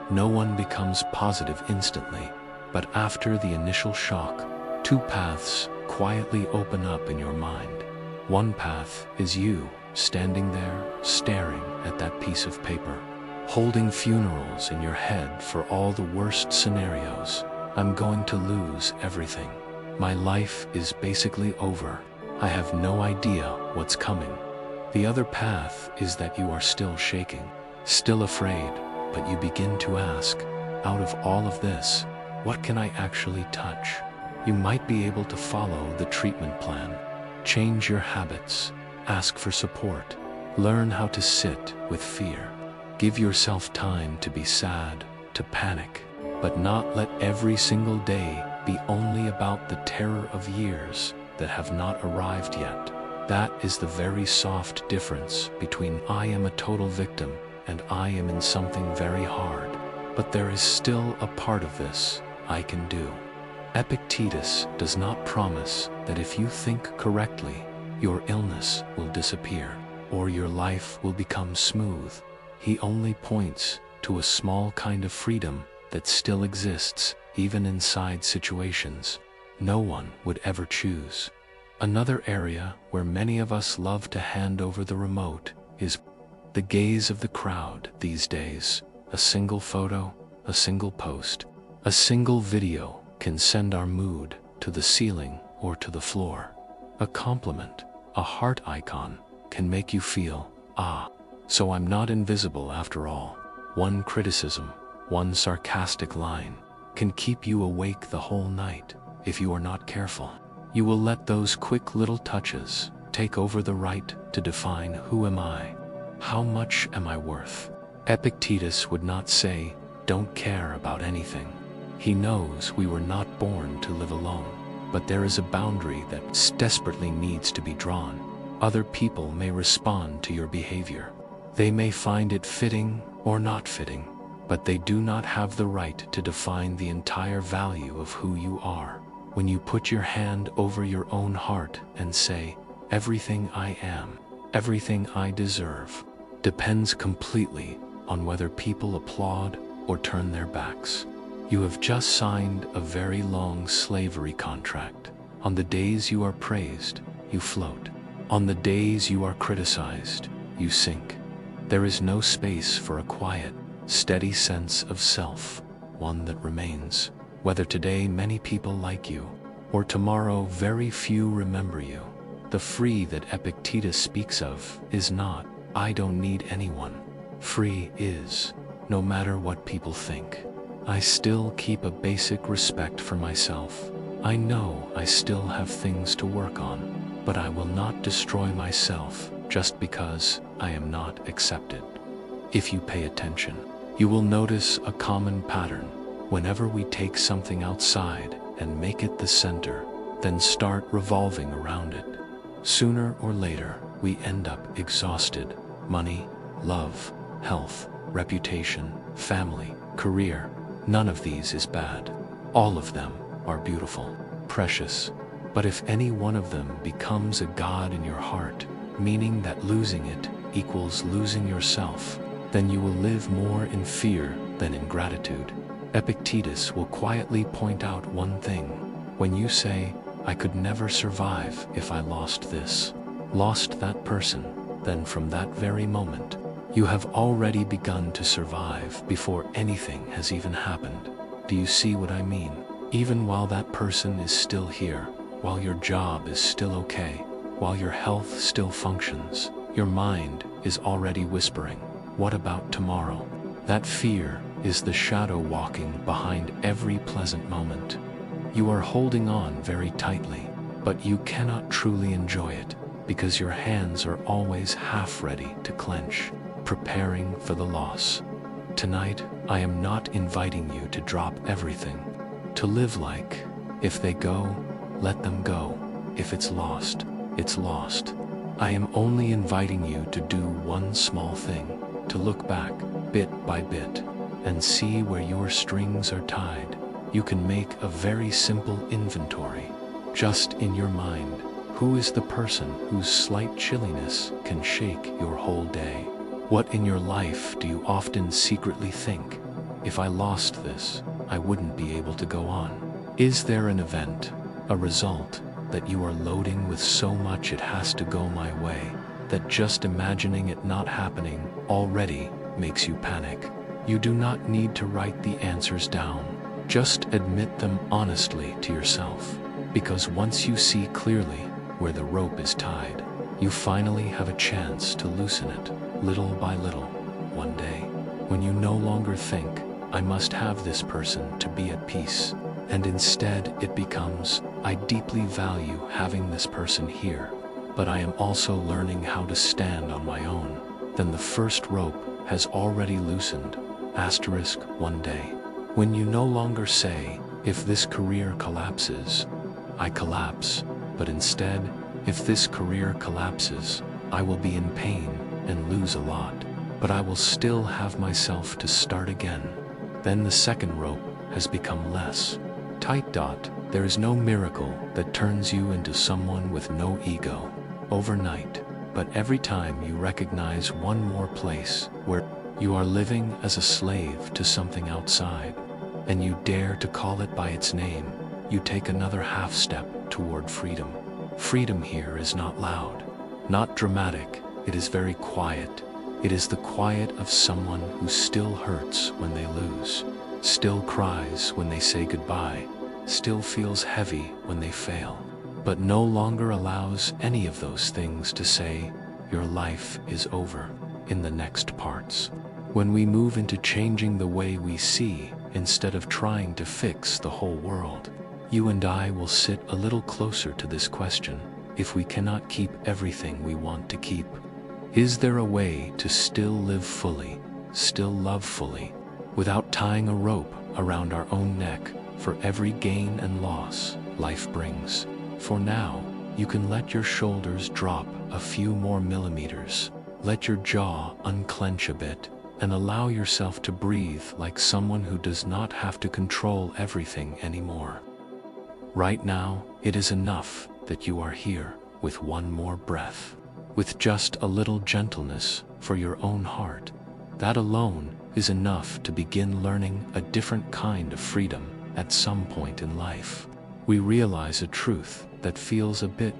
No one becomes positive instantly. But after the initial shock, two paths quietly open up in your mind. One path is you, standing there, staring at that piece of paper, holding funerals in your head for all the worst scenarios. I'm going to lose everything. My life is basically over. I have no idea what's coming. The other path is that you are still shaking, still afraid, but you begin to ask, out of all of this, what can I actually touch? You might be able to follow the treatment plan, change your habits, ask for support, learn how to sit with fear. Give yourself time to be sad, to panic, but not let every single day be only about the terror of years that have not arrived yet. That is the very soft difference between I am a total victim and I am in something very hard. But there is still a part of this I can do. Epictetus does not promise that if you think correctly, your illness will disappear or your life will become smooth. He only points to a small kind of freedom that still exists even inside situations no one would ever choose. Another area where many of us love to hand over the remote is the gaze of the crowd these days. A single photo, a single post, a single video can send our mood to the ceiling or to the floor. A compliment, a heart icon, can make you feel, so I'm not invisible after all. One criticism, one sarcastic line, can keep you awake the whole night if you are not careful. You will let those quick little touches take over the right to define who am I, how much am I worth. Epictetus would not say, don't care about anything. He knows we were not born to live alone, but there is a boundary that desperately needs to be drawn. Other people may respond to your behavior. They may find it fitting or not fitting, but they do not have the right to define the entire value of who you are. When you put your hand over your own heart and say, everything I am, everything I deserve, depends completely on whether people applaud or turn their backs. You have just signed a very long slavery contract. On the days you are praised, you float. On the days you are criticized, you sink. There is no space for a quiet, steady sense of self, one that remains. Whether today many people like you, or tomorrow very few remember you. The free that Epictetus speaks of is not, I don't need anyone. Free is, no matter what people think, I still keep a basic respect for myself. I know I still have things to work on, but I will not destroy myself just because I am not accepted. If you pay attention, you will notice a common pattern. Whenever we take something outside and make it the center, then start revolving around it, sooner or later we end up exhausted. Money, love, health, reputation, family, career, none of these is bad. All of them are beautiful, precious. But if any one of them becomes a god in your heart, meaning that losing it equals losing yourself, then you will live more in fear than in gratitude. Epictetus will quietly point out one thing. When you say, I could never survive if I lost this, lost that person, then from that very moment, You have already begun to survive before anything has even happened. Do you see what I mean? Even while that person is still here, while your job is still okay, while your health still functions, your mind is already whispering, "What about tomorrow?" That fear is the shadow walking behind every pleasant moment. You are holding on very tightly, but you cannot truly enjoy it because your hands are always half ready to clench, preparing for the loss. Tonight, I am not inviting you to drop everything, to live like, if they go, let them go. If it's lost, it's lost. I am only inviting you to do one small thing, to look back, bit by bit, and see where your strings are tied. You can make a very simple inventory, just in your mind. Who is the person whose slight chilliness can shake your whole day? What in your life do you often secretly think, if I lost this, I wouldn't be able to go on? Is there an event, a result, that you are loading with so much it has to go my way, that just imagining it not happening already makes you panic? You do not need to write the answers down. Just admit them honestly to yourself, because once you see clearly where the rope is tied, you finally have a chance to loosen it, little by little, one day, when you no longer think, "I must have this person to be at peace," and instead it becomes, "I deeply value having this person here, but I am also learning how to stand on my own." Then the first rope has already loosened. One day. When you no longer say, "If this career collapses, I collapse," but instead, "If this career collapses, I will be in pain and lose a lot, but I will still have myself to start again." Then the second rope has become less tight. There is no miracle that turns you into someone with no ego overnight, but every time you recognize one more place where you are living as a slave to something outside, and you dare to call it by its name, you take another half step toward freedom. Freedom here is not loud, not dramatic, it is very quiet. It is the quiet of someone who still hurts when they lose, still cries when they say goodbye, still feels heavy when they fail, but no longer allows any of those things to say, "Your life is over," in the next parts. When we move into changing the way we see, instead of trying to fix the whole world, you and I will sit a little closer to this question: if we cannot keep everything we want to keep, is there a way to still live fully, still love fully, without tying a rope around our own neck for every gain and loss life brings? For now, you can let your shoulders drop a few more millimeters, let your jaw unclench a bit, and allow yourself to breathe like someone who does not have to control everything anymore. Right now, it is enough that you are here with one more breath, with just a little gentleness for your own heart. That alone is enough to begin learning a different kind of freedom at some point in life. We realize a truth that feels a bit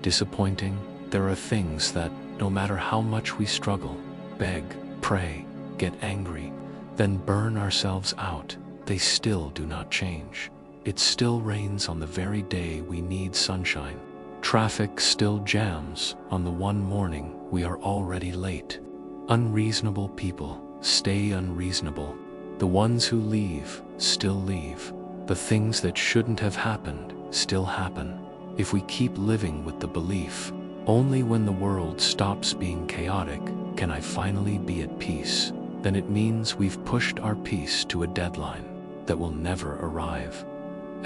disappointing. There are things that, no matter how much we struggle, beg, pray, get angry, then burn ourselves out, they still do not change. It still rains on the very day we need sunshine. Traffic still jams on the one morning we are already late. Unreasonable people stay unreasonable. The ones who leave still leave. The things that shouldn't have happened still happen. If we keep living with the belief, "Only when the world stops being chaotic can I finally be at peace," then it means we've pushed our peace to a deadline that will never arrive.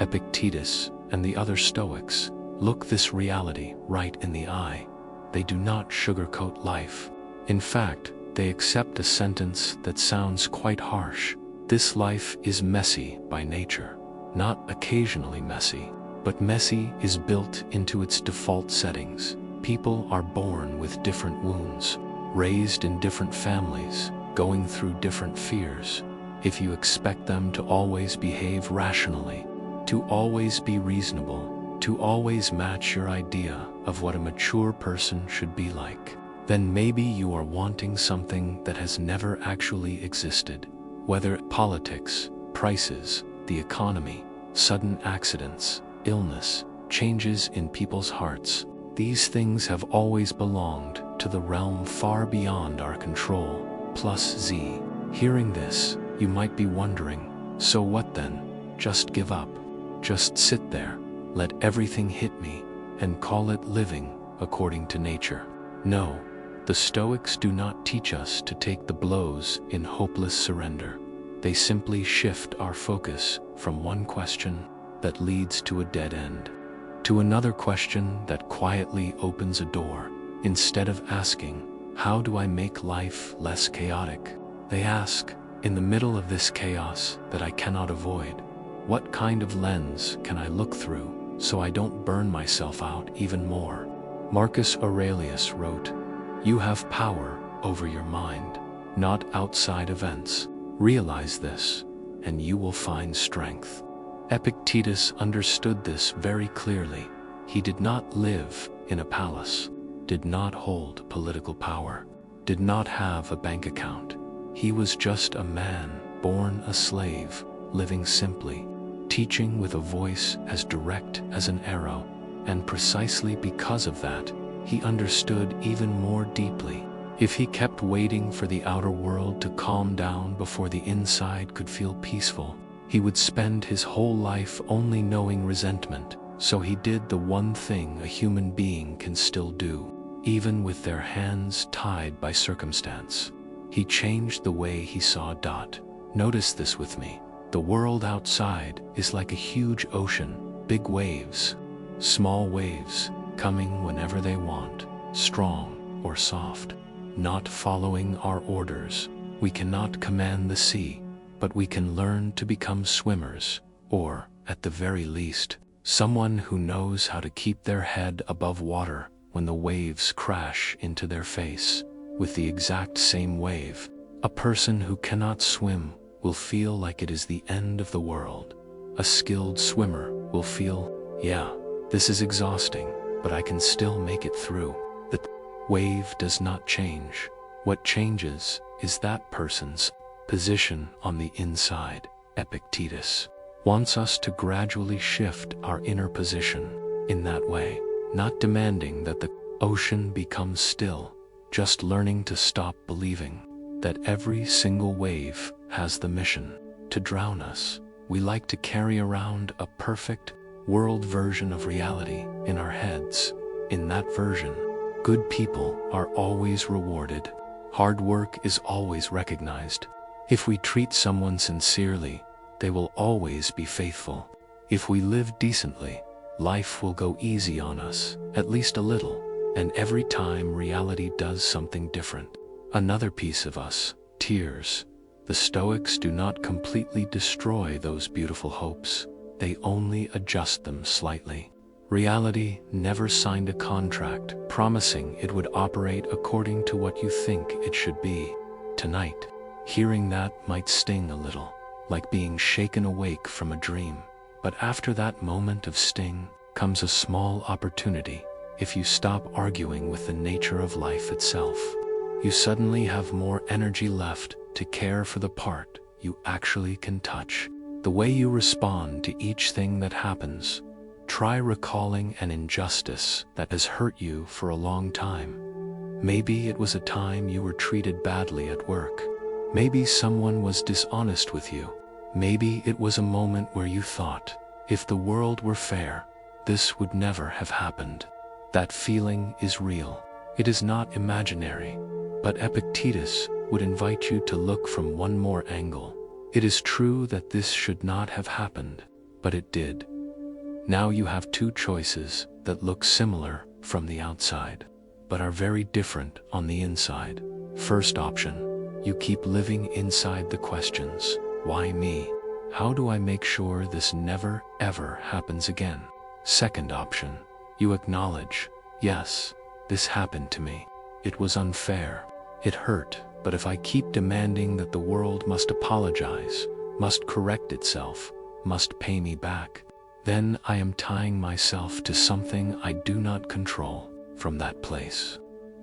Epictetus and the other Stoics look this reality right in the eye. They do not sugarcoat life. In fact, they accept a sentence that sounds quite harsh. This life is messy by nature. Not occasionally messy, but messy is built into its default settings. People are born with different wounds, raised in different families, going through different fears. If you expect them to always behave rationally, to always be reasonable, to always match your idea of what a mature person should be like, then maybe you are wanting something that has never actually existed. Whether politics, prices, the economy, sudden accidents, illness, changes in people's hearts, these things have always belonged to the realm far beyond our control. Plus Z. Hearing this, you might be wondering, so what then? Just give up. Just sit there, let everything hit me, and call it living according to nature. No, the Stoics do not teach us to take the blows in hopeless surrender. They simply shift our focus from one question that leads to a dead end to another question that quietly opens a door. Instead of asking, how do I make life less chaotic? They ask, in the middle of this chaos that I cannot avoid, what kind of lens can I look through so I don't burn myself out even more? Marcus Aurelius wrote, "You have power over your mind, not outside events. Realize this, and you will find strength." Epictetus understood this very clearly. He did not live in a palace, did not hold political power, did not have a bank account. He was just a man, born a slave, living simply, teaching with a voice as direct as an arrow, and precisely because of that, he understood even more deeply. If he kept waiting for the outer world to calm down before the inside could feel peaceful, he would spend his whole life only knowing resentment. So he did the one thing a human being can still do, even with their hands tied by circumstance. He changed the way he saw. Notice this with me. The world outside is like a huge ocean, big waves, small waves, coming whenever they want, strong or soft, not following our orders. We cannot command the sea, but we can learn to become swimmers, or, at the very least, someone who knows how to keep their head above water when the waves crash into their face. With the exact same wave, a person who cannot swim will feel like it is the end of the world. A skilled swimmer will feel, yeah, this is exhausting, but I can still make it through. The wave does not change. What changes is that person's position on the inside. Epictetus wants us to gradually shift our inner position in that way, not demanding that the ocean becomes still, just learning to stop believing that every single wave has the mission to drown us. We like to carry around a perfect world version of reality in our heads. In that version, good people are always rewarded. Hard work is always recognized. If we treat someone sincerely, they will always be faithful. If we live decently, life will go easy on us, at least a little. And every time reality does something different, another piece of us, tears. The Stoics do not completely destroy those beautiful hopes. They only adjust them slightly. Reality never signed a contract promising it would operate according to what you think it should be. Tonight, hearing that might sting a little, like being shaken awake from a dream. But after that moment of sting comes a small opportunity. If you stop arguing with the nature of life itself, you suddenly have more energy left to care for the part you actually can touch. The way you respond to each thing that happens. Try recalling an injustice that has hurt you for a long time. Maybe it was a time you were treated badly at work. Maybe someone was dishonest with you. Maybe it was a moment where you thought, if the world were fair, this would never have happened. That feeling is real. It is not imaginary. But Epictetus would invite you to look from one more angle. It is true that this should not have happened, but it did. Now you have two choices that look similar from the outside, but are very different on the inside. First option, you keep living inside the questions. Why me? How do I make sure this never ever happens again? Second option, you acknowledge, yes, this happened to me. It was unfair. It hurt, but if I keep demanding that the world must apologize, must correct itself, must pay me back, then I am tying myself to something I do not control. From that place,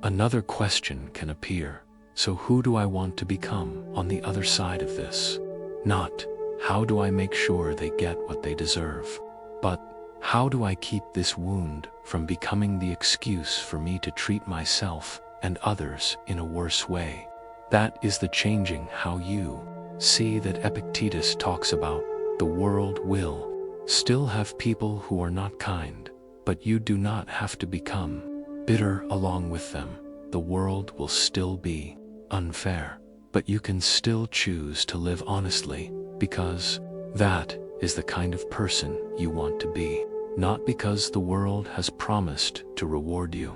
Another question can appear. So who do I want to become on the other side of this? Not, how do I make sure they get what they deserve? But, how do I keep this wound from becoming the excuse for me to treat myself and others in a worse way? That is the changing how you see that Epictetus talks about. The world will still have people who are not kind, but you do not have to become bitter along with them. The world will still be unfair, but you can still choose to live honestly, because that is the kind of person you want to be, not because the world has promised to reward you.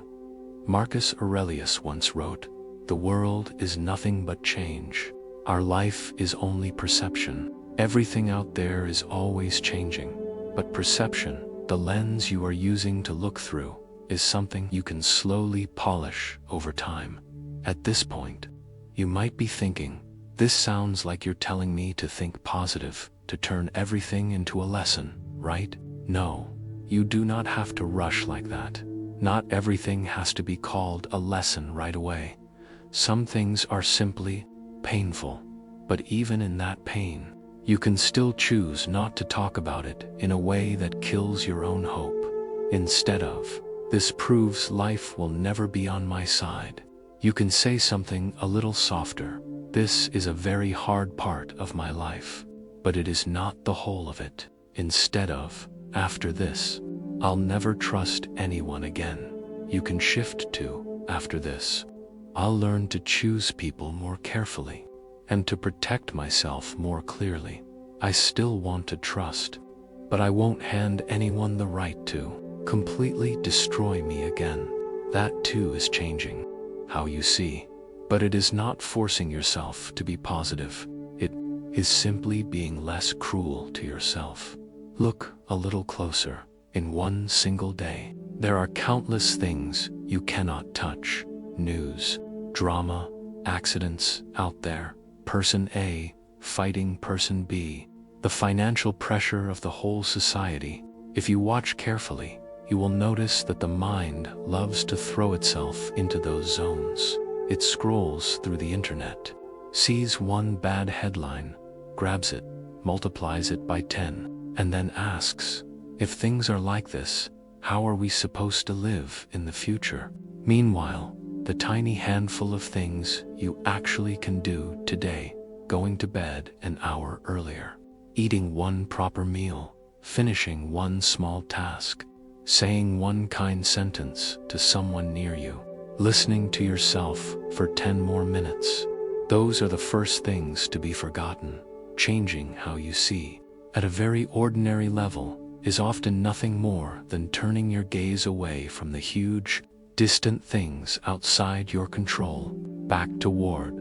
Marcus Aurelius once wrote, "The world is nothing but change. Our life is only perception. Everything out there is always changing, but perception, the lens you are using to look through, is something you can slowly polish over time." At this point, you might be thinking, this sounds like you're telling me to think positive, to turn everything into a lesson, right? No, you do not have to rush like that. Not everything has to be called a lesson right away. Some things are simply painful, but even in that pain, you can still choose not to talk about it in a way that kills your own hope. Instead of, "This proves life will never be on my side," you can say something a little softer. "This is a very hard part of my life, but it is not the whole of it." Instead of, "After this, I'll never trust anyone again," you can shift to, "After this, I'll learn to choose people more carefully and to protect myself more clearly. I still want to trust, but I won't hand anyone the right to completely destroy me again." That too is changing how you see, but it is not forcing yourself to be positive. It is simply being less cruel to yourself. Look a little closer. In one single day, there are countless things you cannot touch. News, drama, accidents out there. Person A fighting person B. The financial pressure of the whole society. If you watch carefully, you will notice that the mind loves to throw itself into those zones. It scrolls through the internet, sees one bad headline, grabs it, multiplies it by 10, and then asks, if things are like this, how are we supposed to live in the future? Meanwhile, the tiny handful of things you actually can do today, going to bed an hour earlier, eating one proper meal, finishing one small task, saying one kind sentence to someone near you, listening to yourself for 10 more minutes. Those are the first things to be forgotten. Changing how you see, at a very ordinary level, is often nothing more than turning your gaze away from the huge, distant things outside your control, back toward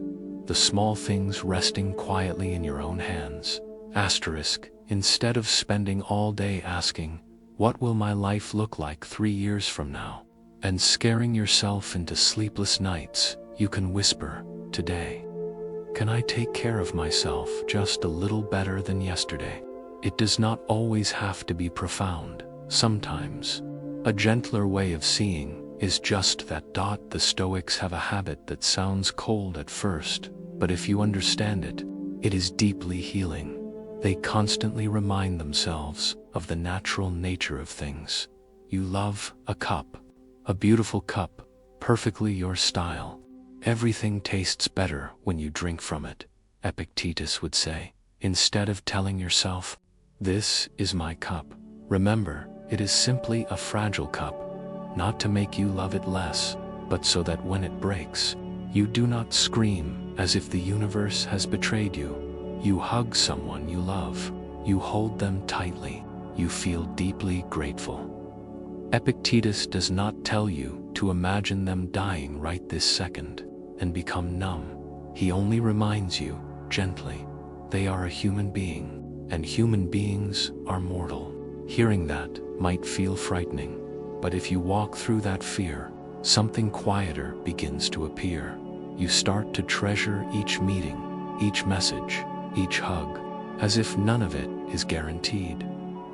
the small things resting quietly in your own hands. Asterisk, instead of spending all day asking, what will my life look like 3 years from now? And scaring yourself into sleepless nights, you can whisper, today, can I take care of myself just a little better than yesterday? It does not always have to be profound. Sometimes, a gentler way of seeing is just that. The Stoics have a habit that sounds cold at first, but if you understand it, it is deeply healing. They constantly remind themselves of the natural nature of things. You love a cup, a beautiful cup, perfectly your style. Everything tastes better when you drink from it, Epictetus would say. Instead of telling yourself, this is my cup, remember, it is simply a fragile cup, not to make you love it less, but so that when it breaks, you do not scream as if the universe has betrayed you. You hug someone you love, you hold them tightly, you feel deeply grateful. Epictetus does not tell you to imagine them dying right this second and become numb. He only reminds you, gently, they are a human being, and human beings are mortal. Hearing that might feel frightening, but if you walk through that fear, something quieter begins to appear. You start to treasure each meeting, each message, each hug, as if none of it is guaranteed.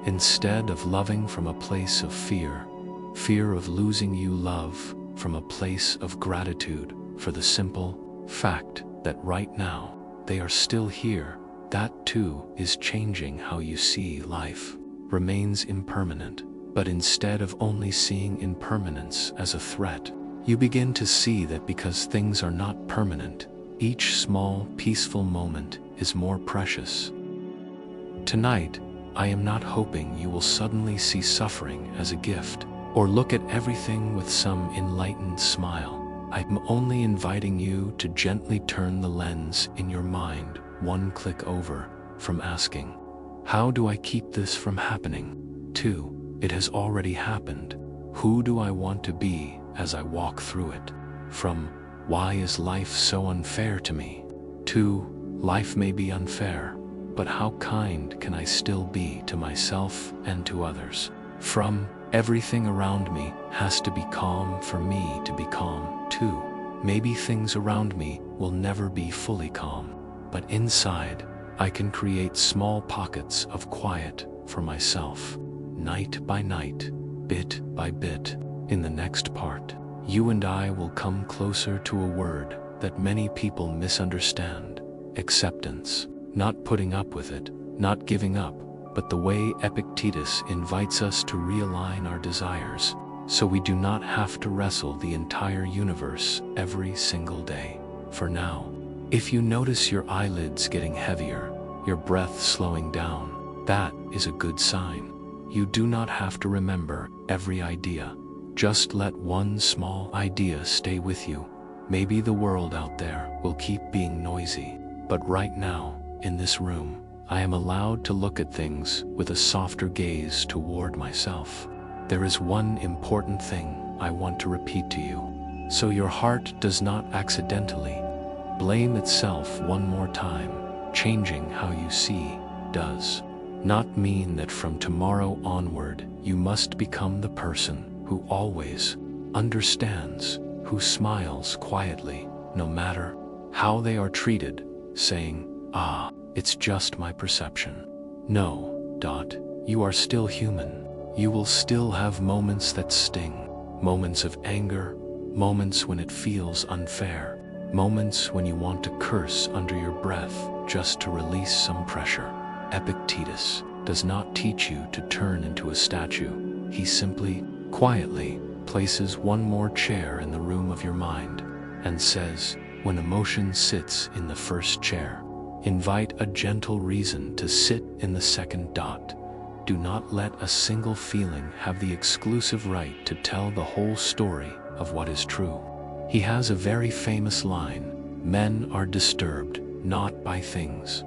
Instead of loving from a place of fear, fear of losing, you love from a place of gratitude for the simple fact that right now they are still here. That too is changing how you see life. Remains impermanent, but instead of only seeing impermanence as a threat, you begin to see that because things are not permanent, each small, peaceful moment is more precious. Tonight, I am not hoping you will suddenly see suffering as a gift, or look at everything with some enlightened smile. I'm only inviting you to gently turn the lens in your mind one click over from asking, how do I keep this from happening? To, it has already happened. Who do I want to be as I walk through it? From, why is life so unfair to me? To, life may be unfair, but how kind can I still be to myself and to others? From, everything around me has to be calm for me to be calm. To, maybe things around me will never be fully calm, but inside, I can create small pockets of quiet for myself. Night by night, bit by bit. In the next part, you and I will come closer to a word that many people misunderstand: acceptance. Not putting up with it, not giving up, but the way Epictetus invites us to realign our desires, so we do not have to wrestle the entire universe every single day. For now, if you notice your eyelids getting heavier, your breath slowing down, that is a good sign. You do not have to remember every idea. Just let one small idea stay with you. Maybe the world out there will keep being noisy, but right now, in this room, I am allowed to look at things with a softer gaze toward myself. There is one important thing I want to repeat to you, so your heart does not accidentally blame itself one more time. Changing how you see does not mean that from tomorrow onward you must become the person who always understands, who smiles quietly, no matter how they are treated, saying, "Ah, it's just my perception." No, you are still human. You will still have moments that sting, moments of anger, moments when it feels unfair, moments when you want to curse under your breath just to release some pressure. Epictetus does not teach you to turn into a statue. He simply, quietly, places one more chair in the room of your mind and says, when emotion sits in the first chair, invite a gentle reason to sit in the second. Do not let a single feeling have the exclusive right to tell the whole story of what is true. He has a very famous line: men are disturbed not by things,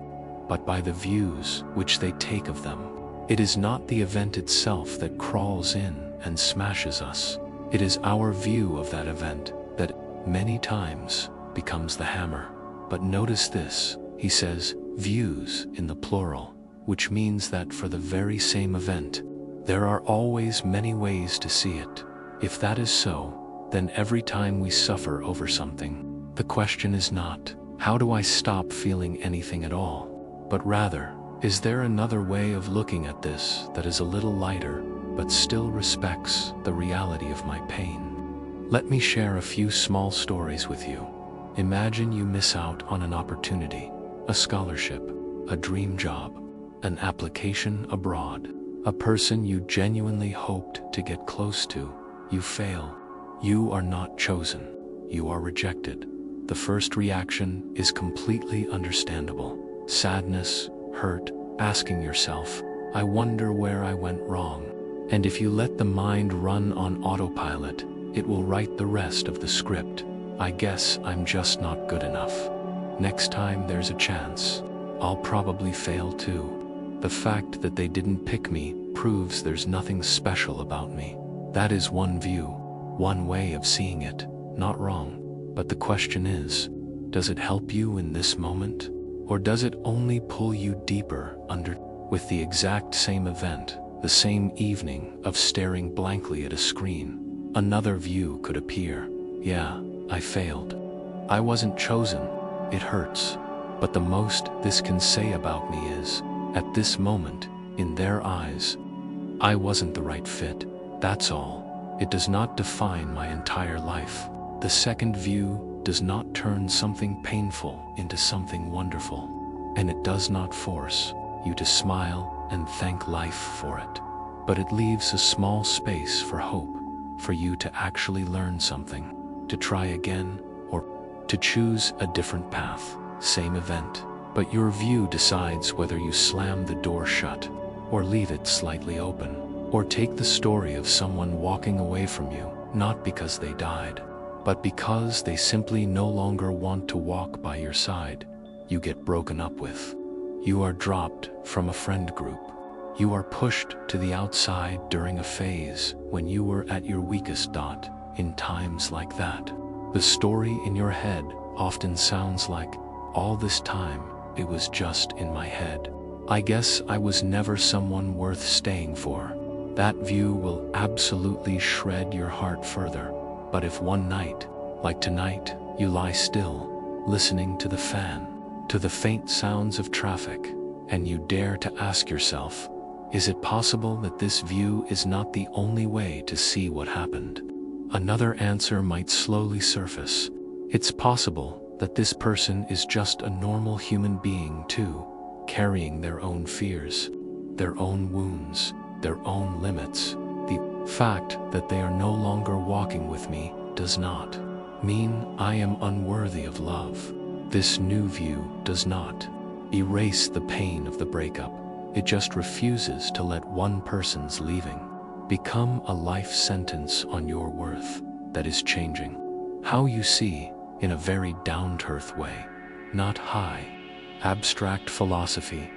but by the views which they take of them. It is not the event itself that crawls in and smashes us. It is our view of that event that, many times, becomes the hammer. But notice this, he says, views in the plural, which means that for the very same event, there are always many ways to see it. If that is so, then every time we suffer over something, the question is not, how do I stop feeling anything at all? But rather, is there another way of looking at this that is a little lighter, but still respects the reality of my pain? Let me share a few small stories with you. Imagine you miss out on an opportunity, a scholarship, a dream job, an application abroad, a person you genuinely hoped to get close to. You fail. You are not chosen. You are rejected. The first reaction is completely understandable. Sadness, hurt, asking yourself, I wonder where I went wrong. And if you let the mind run on autopilot, it will write the rest of the script. I guess I'm just not good enough. Next time there's a chance, I'll probably fail too. The fact that they didn't pick me proves there's nothing special about me. That is one view, one way of seeing it, not wrong. But the question is, does it help you in this moment? Or does it only pull you deeper under? With the exact same event, the same evening of staring blankly at a screen, another view could appear. Yeah, I failed. I wasn't chosen. It hurts. But the most this can say about me is, at this moment, in their eyes, I wasn't the right fit. That's all. It does not define my entire life. The second view does not turn something painful into something wonderful, and it does not force you to smile and thank life for it. But it leaves a small space for hope, for you to actually learn something, to try again, or to choose a different path. Same event, but your view decides whether you slam the door shut, or leave it slightly open, or take the story of someone walking away from you, not because they died, but because they simply no longer want to walk by your side. You get broken up with. You are dropped from a friend group. You are pushed to the outside during a phase when you were at your weakest. In times like that, the story in your head often sounds like, all this time, it was just in my head. I guess I was never someone worth staying for. That view will absolutely shred your heart further. But if one night, like tonight, you lie still, listening to the fan, to the faint sounds of traffic, and you dare to ask yourself, is it possible that this view is not the only way to see what happened? Another answer might slowly surface. It's possible that this person is just a normal human being too, carrying their own fears, their own wounds, their own limits. The fact that they are no longer walking with me does not mean I am unworthy of love. This new view does not erase the pain of the breakup. It just refuses to let one person's leaving become a life sentence on your worth that is changing how you see, in a very down-to-earth way, not high, abstract philosophy,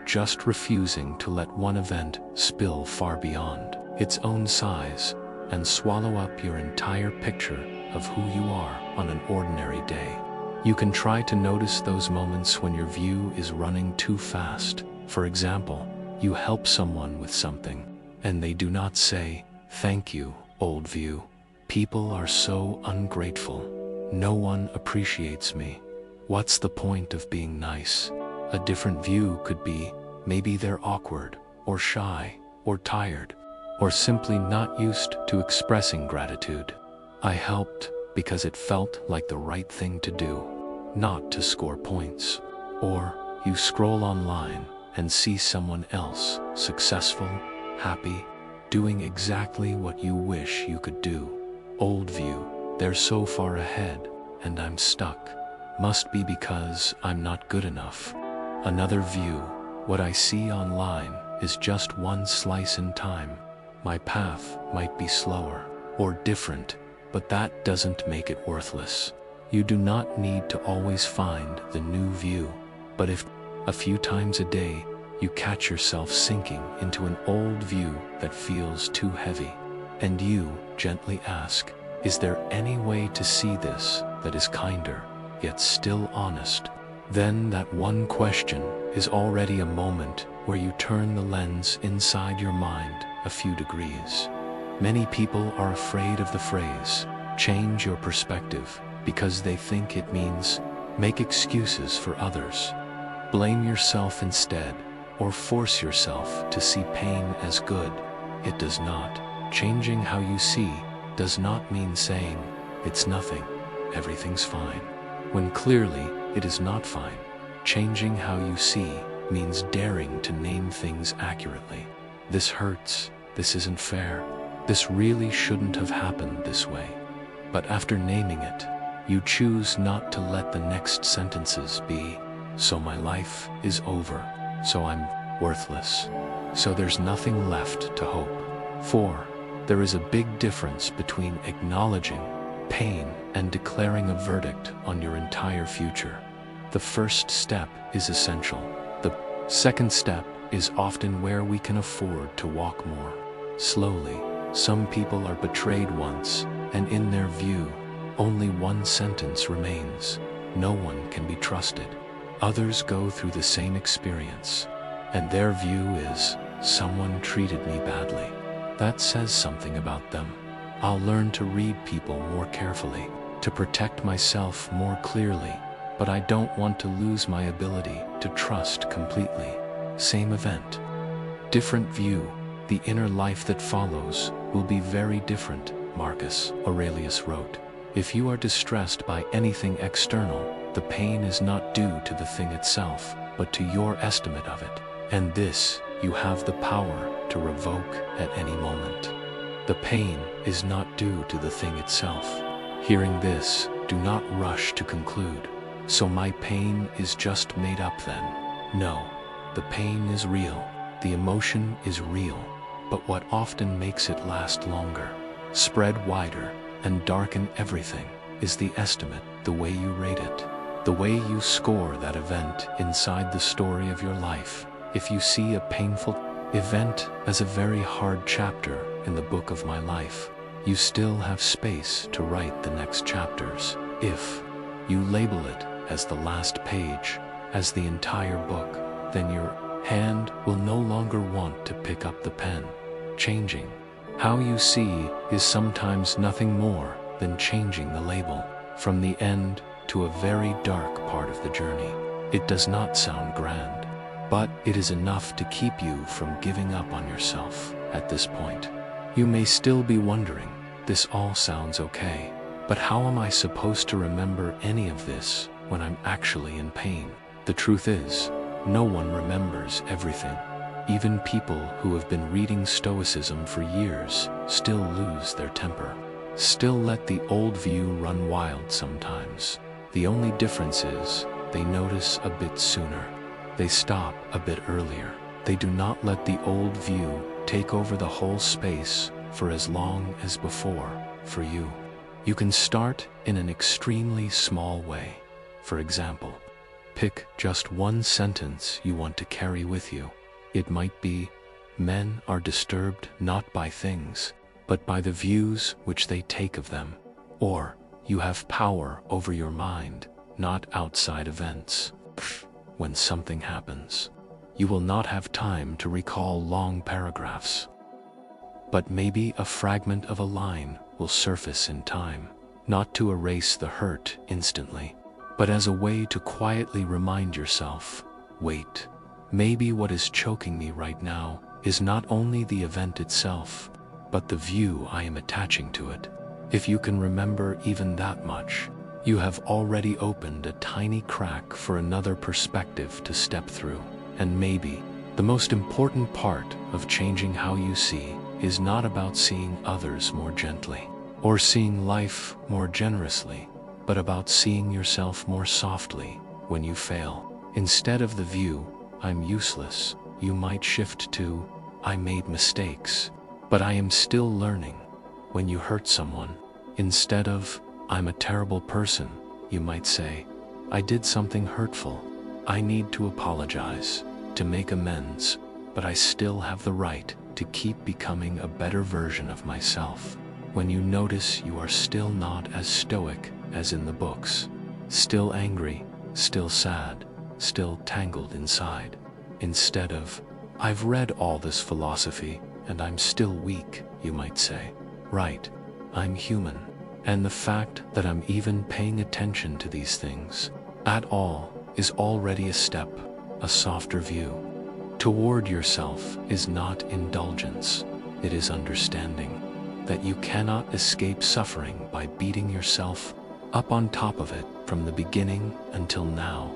just refusing to let one event spill far beyond its own size and swallow up your entire picture of who you are on an ordinary day. You can try to notice those moments when your view is running too fast. For example, you help someone with something, and they do not say, "Thank you, old view. People are so ungrateful. No one appreciates me. What's the point of being nice?" A different view could be, maybe they're awkward, or shy, or tired, or simply not used to expressing gratitude. I helped because it felt like the right thing to do, not to score points. Or you scroll online and see someone else, successful, happy, doing exactly what you wish you could do. Old view, they're so far ahead, and I'm stuck. Must be because I'm not good enough. Another view, what I see online is just one slice in time. My path might be slower or different, but that doesn't make it worthless. You do not need to always find the new view, but if a few times a day you catch yourself sinking into an old view that feels too heavy, and you gently ask, is there any way to see this that is kinder, yet still honest? Then that one question is already a moment where you turn the lens inside your mind a few degrees. Many people are afraid of the phrase, change your perspective, because they think it means make excuses for others, blame yourself instead, or force yourself to see pain as good. It does not. Changing how you see does not mean saying, it's nothing, everything's fine, when clearly it is not fine. Changing how you see means daring to name things accurately. This hurts, this isn't fair, this really shouldn't have happened this way. But after naming it, you choose not to let the next sentences be, so my life is over, so I'm worthless, so there's nothing left to hope for. There is a big difference between acknowledging pain and declaring a verdict on your entire future. The first step is essential. The second step is often where we can afford to walk more slowly. Some people are betrayed once, and in their view, only one sentence remains: no one can be trusted. Others go through the same experience, and their view is, someone treated me badly. That says something about them. I'll learn to read people more carefully, to protect myself more clearly, but I don't want to lose my ability to trust completely. Same event, different view. the inner life that follows will be very different, Marcus Aurelius wrote. If you are distressed by anything external, the pain is not due to the thing itself, but to your estimate of it. And this you have the power to revoke at any moment. The pain is not due to the thing itself. Hearing this, do not rush to conclude, so my pain is just made up then. No, the pain is real, the emotion is real, but what often makes it last longer, spread wider, and darken everything is the estimate, the way you rate it, the way you score that event inside the story of your life. If you see a painful event as a very hard chapter in the book of my life, you still have space to write the next chapters. If you label it as the last page, as the entire book, then your hand will no longer want to pick up the pen. Changing how you see is sometimes nothing more than changing the label from the end to a very dark part of the journey. It does not sound grand, but it is enough to keep you from giving up on yourself at this point. You may still be wondering, this all sounds okay, but how am I supposed to remember any of this when I'm actually in pain? The truth is, no one remembers everything. Even people who have been reading Stoicism for years still lose their temper, still let the old view run wild sometimes. The only difference is, they notice a bit sooner. They stop a bit earlier. They do not let the old view take over the whole space for as long as before, for you. You can start in an extremely small way. For example, pick just one sentence you want to carry with you. It might be, men are disturbed not by things, but by the views which they take of them. Or, you have power over your mind, not outside events. When something happens, you will not have time to recall long paragraphs. But maybe a fragment of a line will surface in time, not to erase the hurt instantly, but as a way to quietly remind yourself, wait, maybe what is choking me right now is not only the event itself, but the view I am attaching to it. If you can remember even that much, you have already opened a tiny crack for another perspective to step through. And maybe, the most important part of changing how you see is not about seeing others more gently, or seeing life more generously, but about seeing yourself more softly when you fail. Instead of the view, I'm useless, you might shift to, I made mistakes, but I am still learning. When you hurt someone, instead of, I'm a terrible person, you might say, I did something hurtful. I need to apologize, to make amends, but I still have the right to keep becoming a better version of myself. When you notice you are still not as stoic as in the books, still angry, still sad, still tangled inside, instead of, I've read all this philosophy and I'm still weak, you might say, right, I'm human. And the fact that I'm even paying attention to these things at all is already a step, a softer view. Toward yourself is not indulgence, it is understanding that you cannot escape suffering by beating yourself up on top of it from the beginning until now.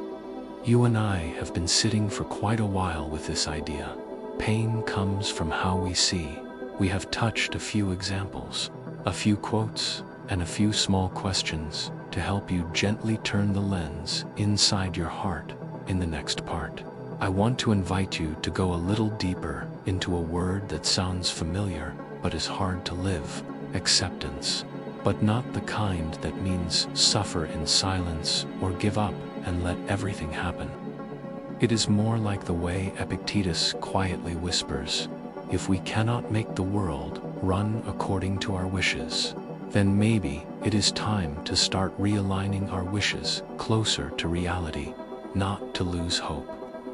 You and I have been sitting for quite a while with this idea. Pain comes from how we see. We have touched a few examples, a few quotes, and a few small questions to help you gently turn the lens inside your heart. In the next part, I want to invite you to go a little deeper into a word that sounds familiar but is hard to live, acceptance, but not the kind that means suffer in silence or give up and let everything happen. It is more like the way Epictetus quietly whispers, if we cannot make the world run according to our wishes, then maybe it is time to start realigning our wishes closer to reality, not to lose hope,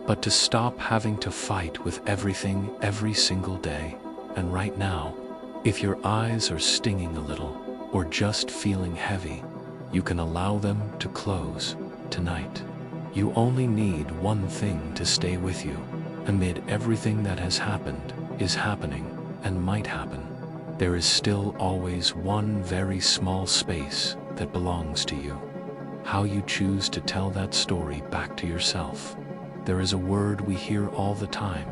but to stop having to fight with everything every single day. And right now, if your eyes are stinging a little, or just feeling heavy, you can allow them to close tonight. You only need one thing to stay with you amid everything that has happened, is happening, and might happen, there is still always one very small space that belongs to you. How you choose to tell that story back to yourself. There is a word we hear all the time,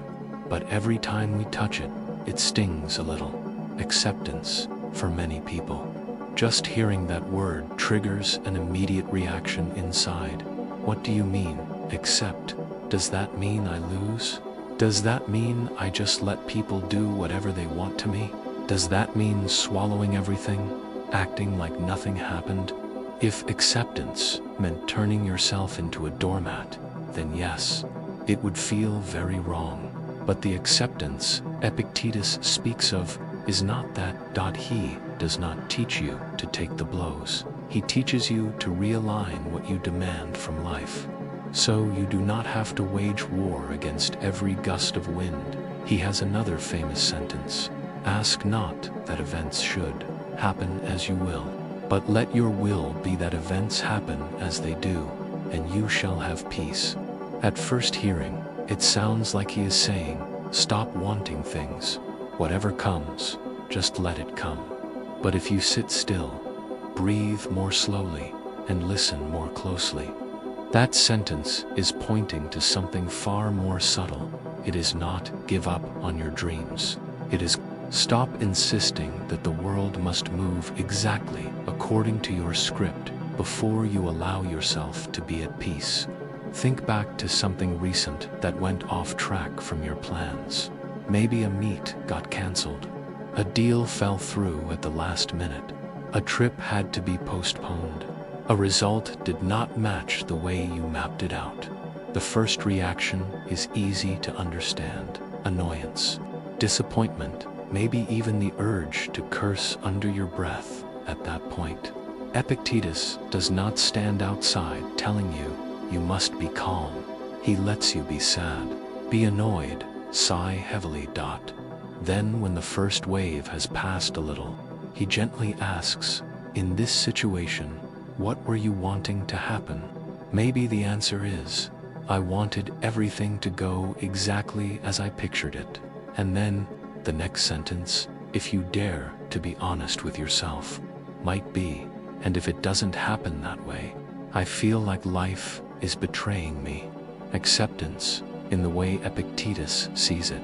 but every time we touch it, it stings a little. Acceptance, for many people. Just hearing that word triggers an immediate reaction inside. What do you mean, accept? Does that mean I lose? Does that mean I just let people do whatever they want to me? Does that mean swallowing everything, acting like nothing happened? If acceptance meant turning yourself into a doormat, then yes, it would feel very wrong. But the acceptance Epictetus speaks of is not that. He does not teach you to take the blows. He teaches you to realign what you demand from life. So you do not have to wage war against every gust of wind. He has another famous sentence: ask not that events should happen as you will, but let your will be that events happen as they do, and you shall have peace. At first hearing, it sounds like he is saying, stop wanting things. Whatever comes, just let it come. But if you sit still, breathe more slowly, and listen more closely, that sentence is pointing to something far more subtle. It is not give up on your dreams. It is stop insisting that the world must move exactly according to your script before you allow yourself to be at peace. Think back to something recent that went off track from your plans. Maybe a meet got canceled. A deal fell through at the last minute. A trip had to be postponed. A result did not match the way you mapped it out. The first reaction is easy to understand: annoyance, disappointment, maybe even the urge to curse under your breath at that point. Epictetus does not stand outside telling you you must be calm. He lets you be sad, be annoyed, sigh heavily. Then when the first wave has passed a little, he gently asks, in this situation, what were you wanting to happen? Maybe the answer is, I wanted everything to go exactly as I pictured it. And then, the next sentence, if you dare to be honest with yourself, might be, and if it doesn't happen that way, I feel like life is betraying me. Acceptance, in the way Epictetus sees it,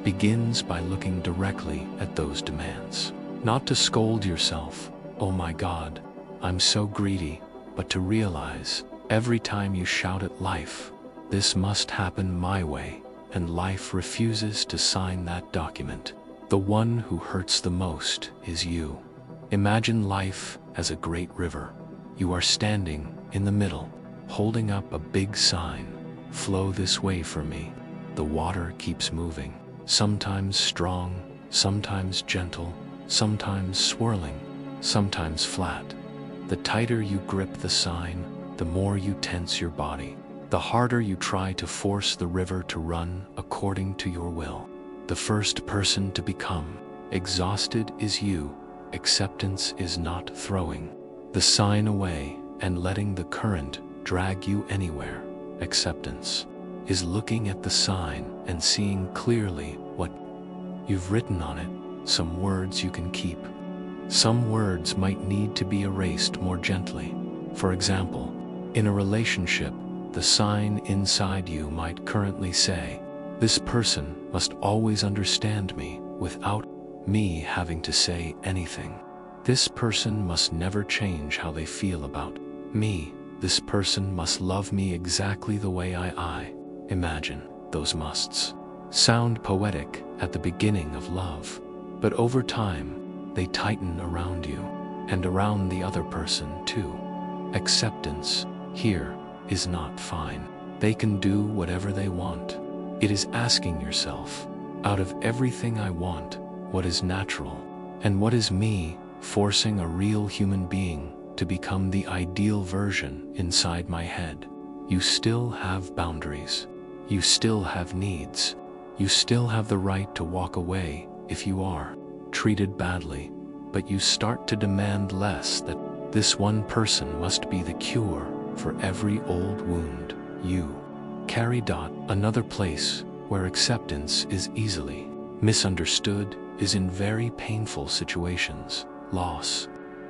begins by looking directly at those demands. Not to scold yourself, oh my God, I'm so greedy, but to realize, every time you shout at life, this must happen my way, and life refuses to sign that document, the one who hurts the most is you. Imagine life as a great river. You are standing in the middle, holding up a big sign, flow this way for me. The water keeps moving, sometimes strong, sometimes gentle, sometimes swirling, sometimes flat. The tighter you grip the sign, the more you tense your body. The harder you try to force the river to run according to your will. The first person to become exhausted is you. Acceptance is not throwing the sign away and letting the current drag you anywhere. Acceptance is looking at the sign and seeing clearly what you've written on it. Some words you can keep. Some words might need to be erased more gently. For example, in a relationship, the sign inside you might currently say, this person must always understand me without me having to say anything. This person must never change how they feel about me. This person must love me exactly the way I. Imagine those musts. Sound poetic at the beginning of love, but over time, they tighten around you and around the other person too. Acceptance here is not fine. They can do whatever they want. It is asking yourself, out of everything I want, what is natural and what is me, forcing a real human being to become the ideal version inside my head. You still have boundaries. You still have needs. You still have the right to walk away if you are treated badly, but you start to demand less, that this one person must be the cure for every old wound you carry. Another place where acceptance is easily misunderstood is in very painful situations: loss,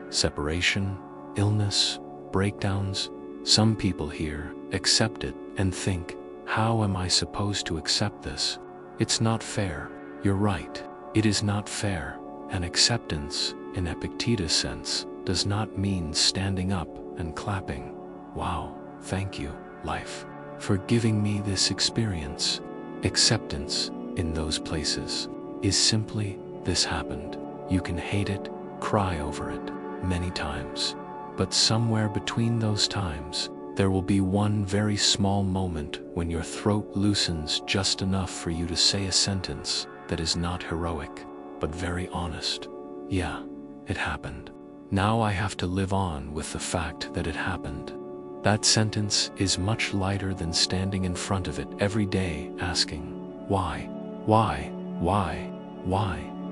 separation, illness, breakdowns. Some people here accept it and think, how am I supposed to accept this? It's not fair. You're right. It is not fair. And acceptance, in Epictetus' sense, does not mean standing up and clapping. Wow, thank you, life, for giving me this experience. Acceptance, in those places, is simply, this happened. You can hate it, cry over it, many times. But somewhere between those times, there will be one very small moment when your throat loosens just enough for you to say a sentence that is not heroic, but very honest. Yeah, it happened. Now I have to live on with the fact that it happened. That sentence is much lighter than standing in front of it every day asking, why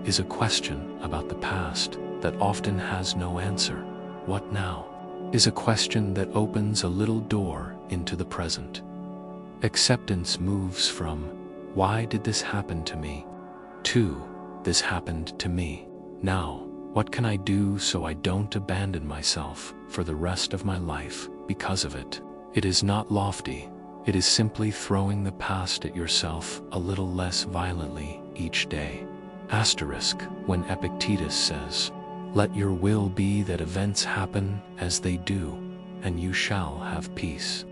is a question about the past that often has no answer. What now? Is a question that opens a little door into the present. Acceptance moves from, why did this happen to me, to, this happened to me. Now, what can I do so I don't abandon myself for the rest of my life because of it? It is not lofty. It is simply throwing the past at yourself a little less violently each day. Asterisk, when Epictetus says, let your will be that events happen as they do, and you shall have peace.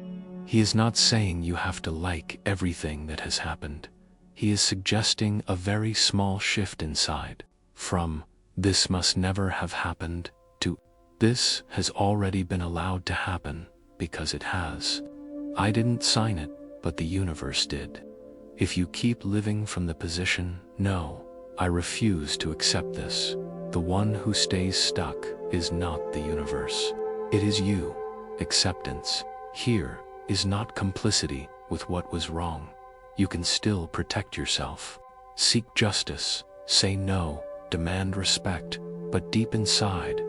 He is not saying you have to like everything that has happened. He is suggesting a very small shift inside, from this must never have happened to this has already been allowed to happen because it has. I didn't sign it, but the universe did. If you keep living from the position, no, I refuse to accept this, the one who stays stuck is not the universe. It is you. Acceptance here is not complicity with what was wrong. You can still protect yourself. Seek justice, say no, demand respect, but deep inside,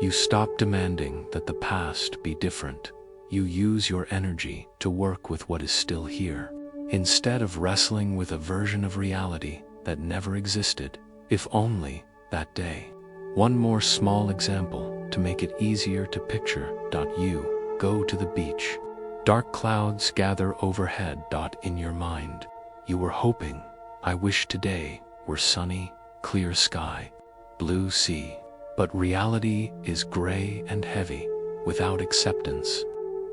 you stop demanding that the past be different. You use your energy to work with what is still here, instead of wrestling with a version of reality that never existed, if only that day. One more small example to make it easier to picture. You go to the beach. Dark clouds gather overhead. In your mind, you were hoping, I wish today were sunny, clear sky, blue sea. But reality is gray and heavy, without acceptance.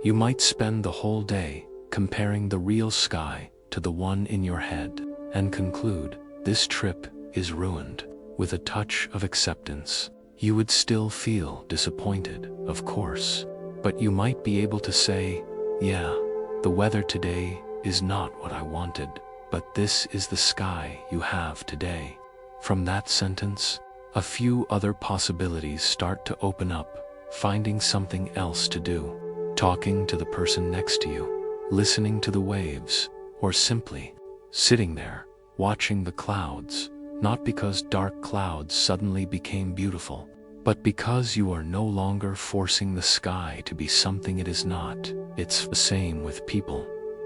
You might spend the whole day comparing the real sky to the one in your head, and conclude, this trip is ruined. With a touch of acceptance, you would still feel disappointed, of course, but you might be able to say, yeah, the weather today is not what I wanted, but this is the sky you have today. From that sentence, a few other possibilities start to open up, finding something else to do, talking to the person next to you, listening to the waves, or simply sitting there, watching the clouds. Not because dark clouds suddenly became beautiful, but because you are no longer forcing the sky to be something it is not. It's the same with people.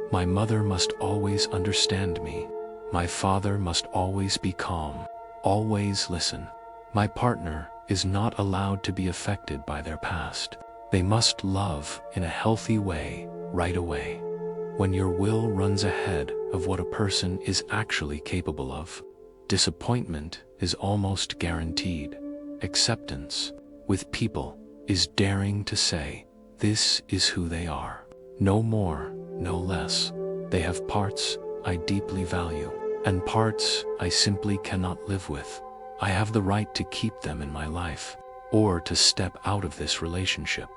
My mother must always understand me. My father must always be calm, always listen. My partner is not allowed to be affected by their past. They must love in a healthy way, right away. When your will runs ahead of what a person is actually capable of, disappointment is almost guaranteed. Acceptance, with people, is daring to say, this is who they are. No more, no less. They have parts I deeply value, and parts I simply cannot live with. I have the right to keep them in my life, or to step out of this relationship.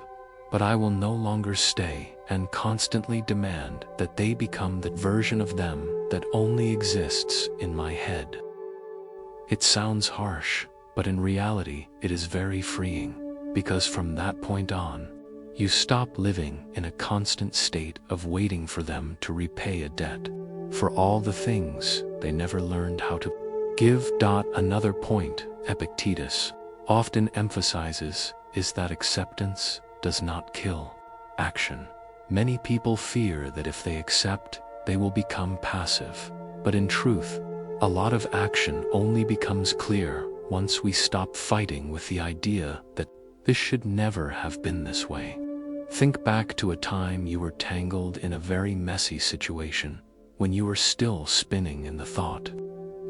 But I will no longer stay and constantly demand that they become the version of them that only exists in my head. It sounds harsh, but in reality it is very freeing, because from that point on, you stop living in a constant state of waiting for them to repay a debt, for all the things they never learned how to give. Another point Epictetus often emphasizes is that acceptance does not kill action. Many people fear that if they accept, they will become passive, but in truth, A lot of action only becomes clear once we stop fighting with the idea that this should never have been this way. Think back to a time you were tangled in a very messy situation, when you were still spinning in the thought,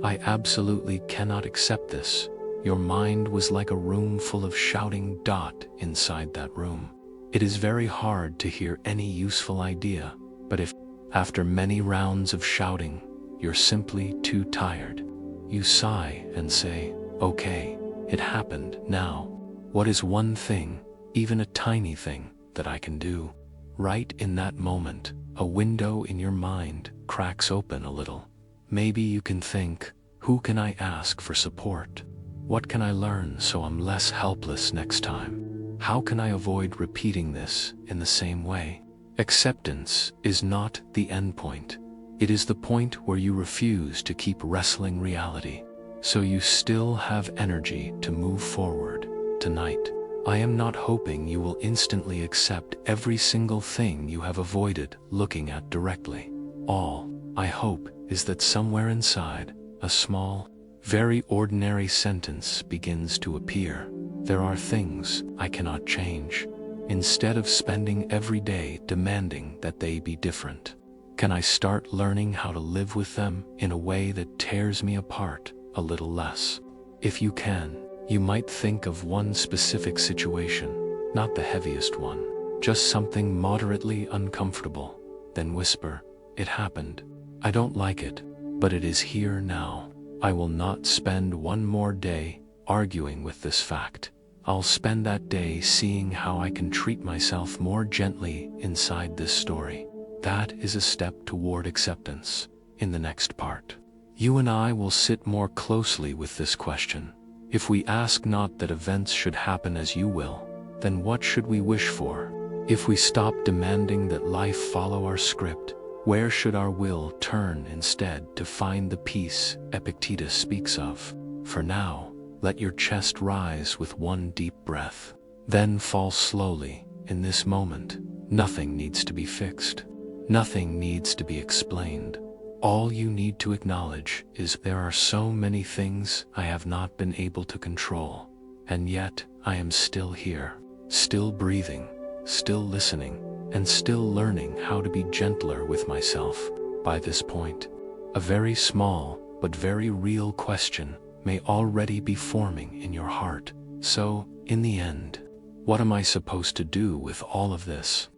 "I absolutely cannot accept this." Your mind was like a room full of shouting dot inside that room. It is very hard to hear any useful idea, but if, after many rounds of shouting, you're simply too tired, you sigh and say, "Okay, it happened. Now, what is one thing, even a tiny thing, that I can do?" Right in that moment, a window in your mind cracks open a little. Maybe you can think, "Who can I ask for support? What can I learn so I'm less helpless next time? How can I avoid repeating this in the same way?" Acceptance is not the end point. It is the point where you refuse to keep wrestling reality, so you still have energy to move forward. Tonight, I am not hoping you will instantly accept every single thing you have avoided looking at directly. All I hope is that somewhere inside, a small, very ordinary sentence begins to appear. There are things I cannot change. Instead of spending every day demanding that they be different, can I start learning how to live with them in a way that tears me apart a little less? If you can, you might think of one specific situation, not the heaviest one, just something moderately uncomfortable, then whisper, "It happened. I don't like it, but it is here now. I will not spend one more day arguing with this fact. I'll spend that day seeing how I can treat myself more gently inside this story." That is a step toward acceptance. In the next part, you and I will sit more closely with this question. If we ask not that events should happen as you will, then what should we wish for? If we stop demanding that life follow our script, where should our will turn instead to find the peace Epictetus speaks of? For now, let your chest rise with one deep breath, then fall slowly. In this moment, nothing needs to be fixed. Nothing needs to be explained. All you need to acknowledge is there are so many things I have not been able to control, and yet I am still here, still breathing, still listening, and still learning how to be gentler with myself. By this point, a very small but very real question may already be forming in your heart. So, in the end, what am I supposed to do with all of this?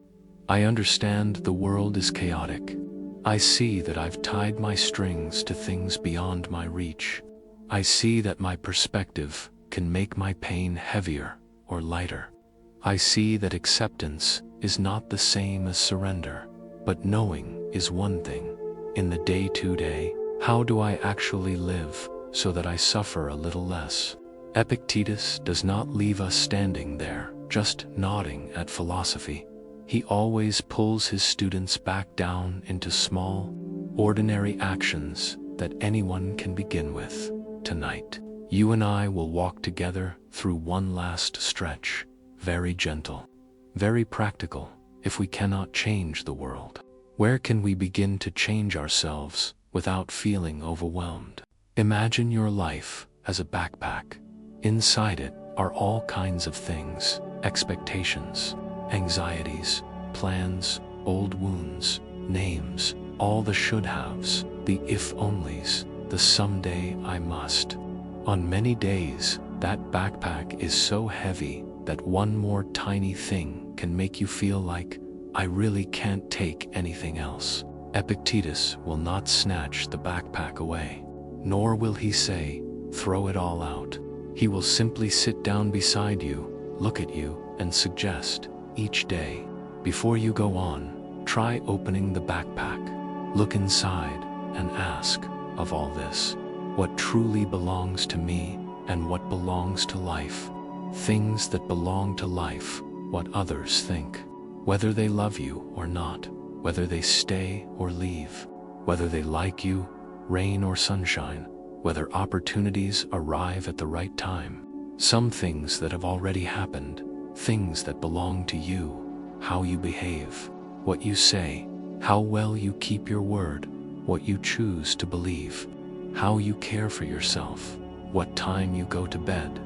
I understand the world is chaotic. I see that I've tied my strings to things beyond my reach. I see that my perspective can make my pain heavier or lighter. I see that acceptance is not the same as surrender, but knowing is one thing. In the day-to-day, how do I actually live so that I suffer a little less? Epictetus does not leave us standing there, just nodding at philosophy. He always pulls his students back down into small, ordinary actions that anyone can begin with. Tonight, you and I will walk together through one last stretch, very gentle, very practical. If we cannot change the world, where can we begin to change ourselves without feeling overwhelmed? Imagine your life as a backpack. Inside it are all kinds of things, expectations, anxieties, plans, old wounds, names, all the should-haves, the if-onlys, the someday I must. On many days, that backpack is so heavy that one more tiny thing can make you feel like, I really can't take anything else. Epictetus will not snatch the backpack away, nor will he say, throw it all out. He will simply sit down beside you, look at you, and suggest, each day, before you go on, try opening the backpack, look inside, and ask, of all this, what truly belongs to me and what belongs to life? Things that belong to life, what others think, whether they love you or not, whether they stay or leave, whether they like you, rain or sunshine, whether opportunities arrive at the right time. Some things that have already happened, things that belong to you, how you behave, what you say, how well you keep your word, what you choose to believe, how you care for yourself, what time you go to bed,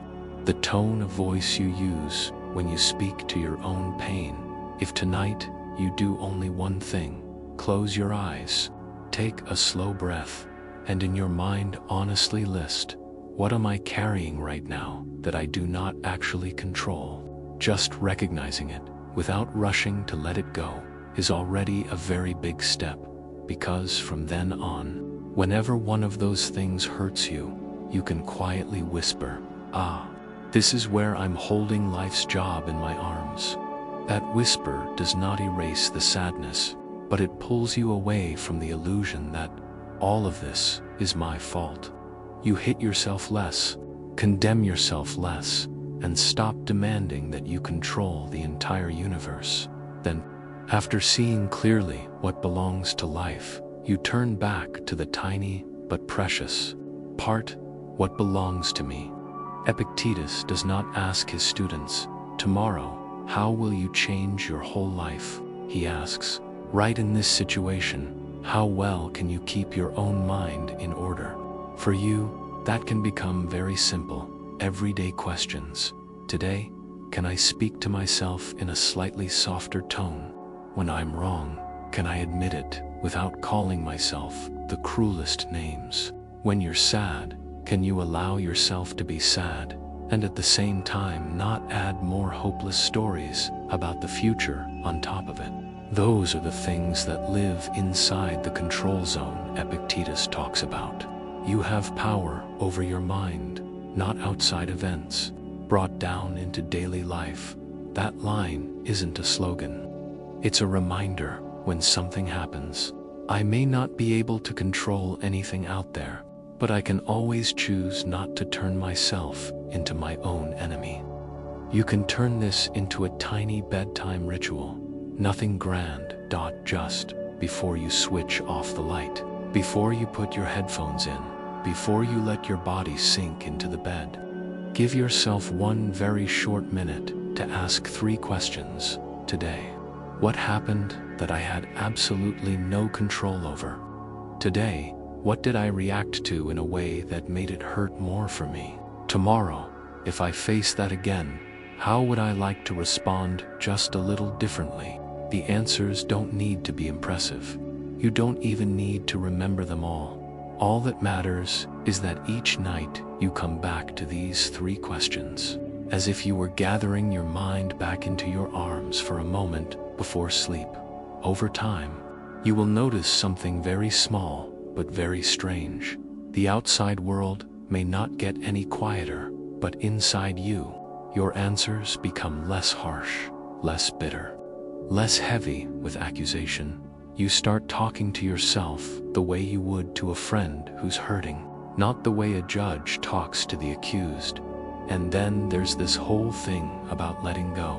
the tone of voice you use when you speak to your own pain. If tonight you do only one thing, close your eyes, take a slow breath, and in your mind honestly list, what am I carrying right now that I do not actually control? Just recognizing it, without rushing to let it go, is already a very big step, because from then on, whenever one of those things hurts you, you can quietly whisper, "Ah, this is where I'm holding life's job in my arms." That whisper does not erase the sadness, but it pulls you away from the illusion that all of this is my fault. You hit yourself less, condemn yourself less, and stop demanding that you control the entire universe. Then, after seeing clearly what belongs to life, you turn back to the tiny but precious part, what belongs to me. Epictetus does not ask his students, "Tomorrow, how will you change your whole life?" He asks, "Right in this situation, how well can you keep your own mind in order?" For you, that can become very simple, everyday questions. Today, can I speak to myself in a slightly softer tone? When I'm wrong, can I admit it without calling myself the cruelest names? When you're sad, can you allow yourself to be sad, and at the same time not add more hopeless stories about the future on top of it? Those are the things that live inside the control zone Epictetus talks about. You have power over your mind, not outside events, brought down into daily life. That line isn't a slogan. It's a reminder when something happens. I may not be able to control anything out there, but I can always choose not to turn myself into my own enemy. You can turn this into a tiny bedtime ritual. Nothing grand, just before you switch off the light, before you put your headphones in, before you let your body sink into the bed. Give yourself one very short minute to ask 3 questions today. What happened that I had absolutely no control over? Today, what did I react to in a way that made it hurt more for me? Tomorrow, if I face that again, how would I like to respond just a little differently? The answers don't need to be impressive. You don't even need to remember them all. All that matters is that each night you come back to these 3 questions, as if you were gathering your mind back into your arms for a moment before sleep. Over time, you will notice something very small but very strange. The outside world may not get any quieter, but inside you, your answers become less harsh, less bitter, less heavy with accusation. You start talking to yourself the way you would to a friend who's hurting, not the way a judge talks to the accused. And then there's this whole thing about letting go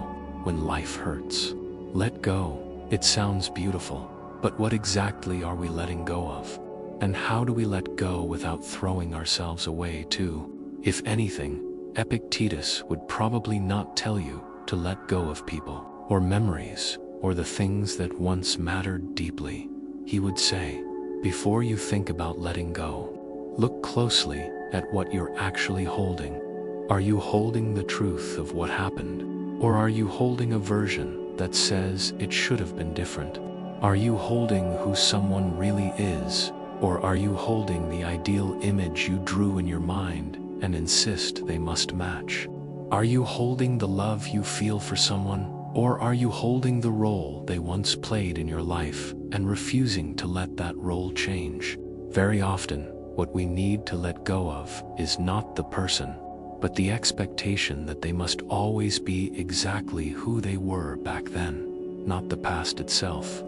when life hurts. Let go. It sounds beautiful, but what exactly are we letting go of? And how do we let go without throwing ourselves away too? If anything, Epictetus would probably not tell you to let go of people, or memories, or the things that once mattered deeply. He would say, before you think about letting go, look closely at what you're actually holding. Are you holding the truth of what happened? Or are you holding a version that says it should have been different? Are you holding who someone really is? Or are you holding the ideal image you drew in your mind and insist they must match? Are you holding the love you feel for someone? Or are you holding the role they once played in your life and refusing to let that role change? Very often, what we need to let go of is not the person, but the expectation that they must always be exactly who they were back then, not the past itself,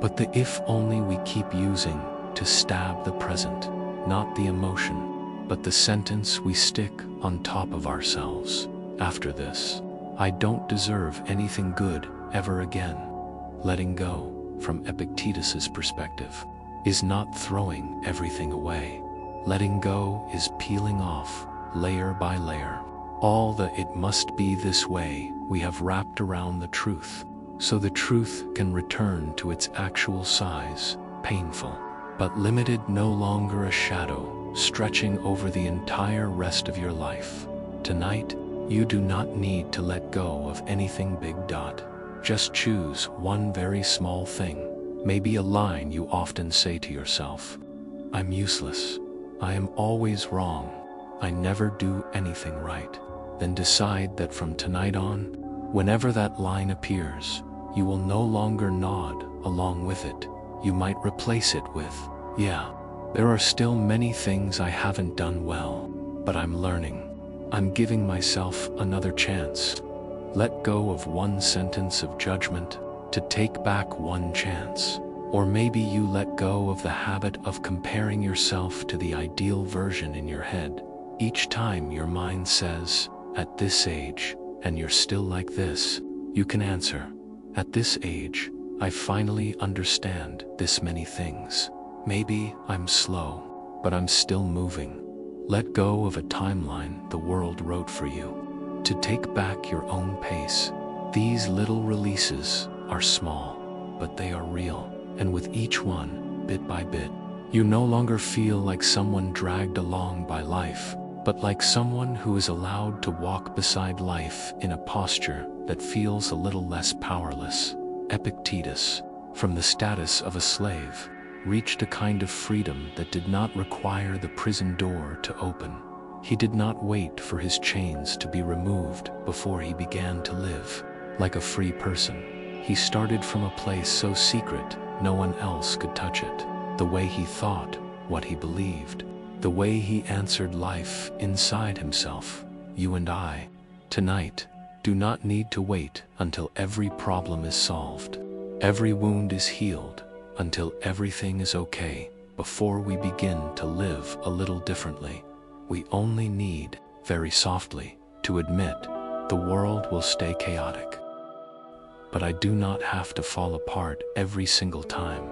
but the if only we keep using to stab the present, not the emotion, but the sentence we stick on top of ourselves. After this, I don't deserve anything good ever again. Letting go, from Epictetus's perspective, is not throwing everything away. Letting go is peeling off, layer by layer, all the "it must be this way" we have wrapped around the truth, so the truth can return to its actual size, painful, but limited, no longer a shadow, stretching over the entire rest of your life. Tonight, you do not need to let go of anything big. Just choose one very small thing, maybe a line you often say to yourself. I'm useless. I am always wrong. I never do anything right. Then decide that from tonight on, whenever that line appears, you will no longer nod along with it. You might replace it with, yeah, there are still many things I haven't done well, but I'm learning. I'm giving myself another chance. Let go of one sentence of judgment to take back one chance. Or maybe you let go of the habit of comparing yourself to the ideal version in your head. Each time your mind says, at this age, and you're still like this, you can answer, at this age, I finally understand this many things. Maybe I'm slow, but I'm still moving. Let go of a timeline the world wrote for you. To take back your own pace. These little releases are small, but they are real. And with each one, bit by bit, you no longer feel like someone dragged along by life, but like someone who is allowed to walk beside life in a posture that feels a little less powerless. Epictetus, from the status of a slave, reached a kind of freedom that did not require the prison door to open. He did not wait for his chains to be removed before he began to live like a free person. He started from a place so secret no one else could touch it. The way he thought, what he believed, the way he answered life inside himself. You and I, tonight, do not need to wait until every problem is solved, every wound is healed, until everything is okay, before we begin to live a little differently. We only need, very softly, to admit the world will stay chaotic. But I do not have to fall apart every single time.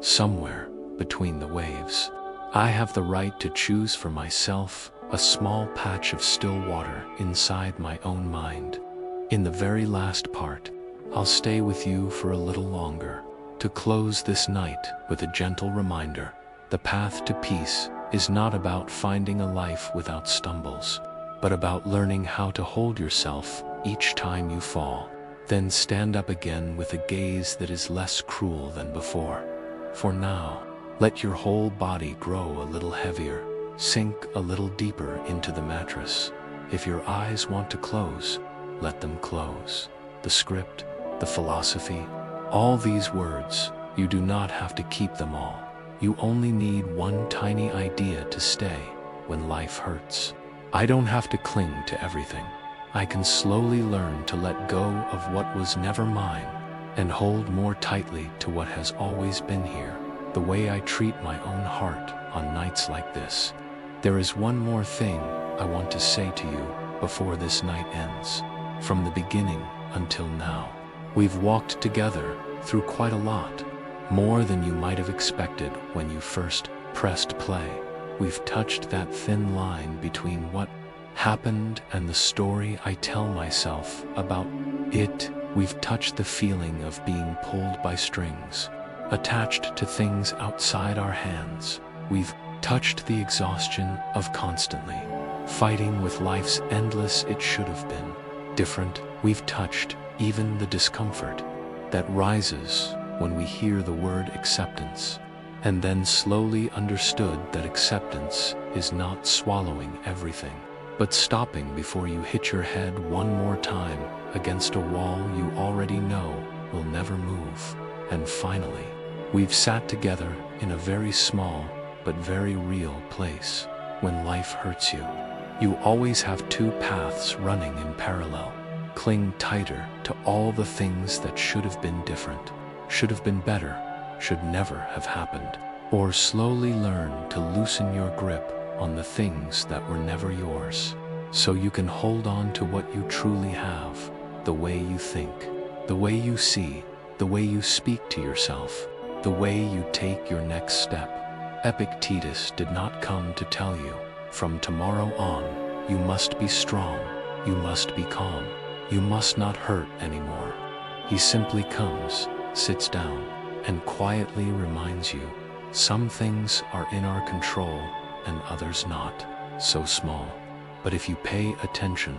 Somewhere between the waves, I have the right to choose for myself a small patch of still water inside my own mind. In the very last part, I'll stay with you for a little longer, to close this night with a gentle reminder. The path to peace is not about finding a life without stumbles, but about learning how to hold yourself each time you fall. Then stand up again with a gaze that is less cruel than before. For now, let your whole body grow a little heavier, sink a little deeper into the mattress. If your eyes want to close, let them close. The script, the philosophy, all these words, you do not have to keep them all. You only need one tiny idea to stay when life hurts. I don't have to cling to everything. I can slowly learn to let go of what was never mine and hold more tightly to what has always been here, the way I treat my own heart on nights like this. There is one more thing I want to say to you before this night ends. From the beginning until now, we've walked together through quite a lot, more than you might have expected when you first pressed play. We've touched that thin line between what happened and the story I tell myself about it. We've touched the feeling of being pulled by strings, attached to things outside our hands. We've touched the exhaustion of constantly fighting with life's endless it should have been different. We've touched even the discomfort that rises when we hear the word acceptance, and then slowly understood that acceptance is not swallowing everything, but stopping before you hit your head one more time against a wall you already know will never move. And finally, we've sat together in a very small but very real place. When life hurts you, you always have two paths running in parallel. Cling tighter to all the things that should have been different, should have been better, should never have happened, or slowly learn to loosen your grip on the things that were never yours, so you can hold on to what you truly have, the way you think, the way you see, the way you speak to yourself, the way you take your next step. Epictetus did not come to tell you, from tomorrow on, you must be strong, you must be calm, you must not hurt anymore. He simply comes, sits down, and quietly reminds you, some things are in our control, and others not so small. But if you pay attention,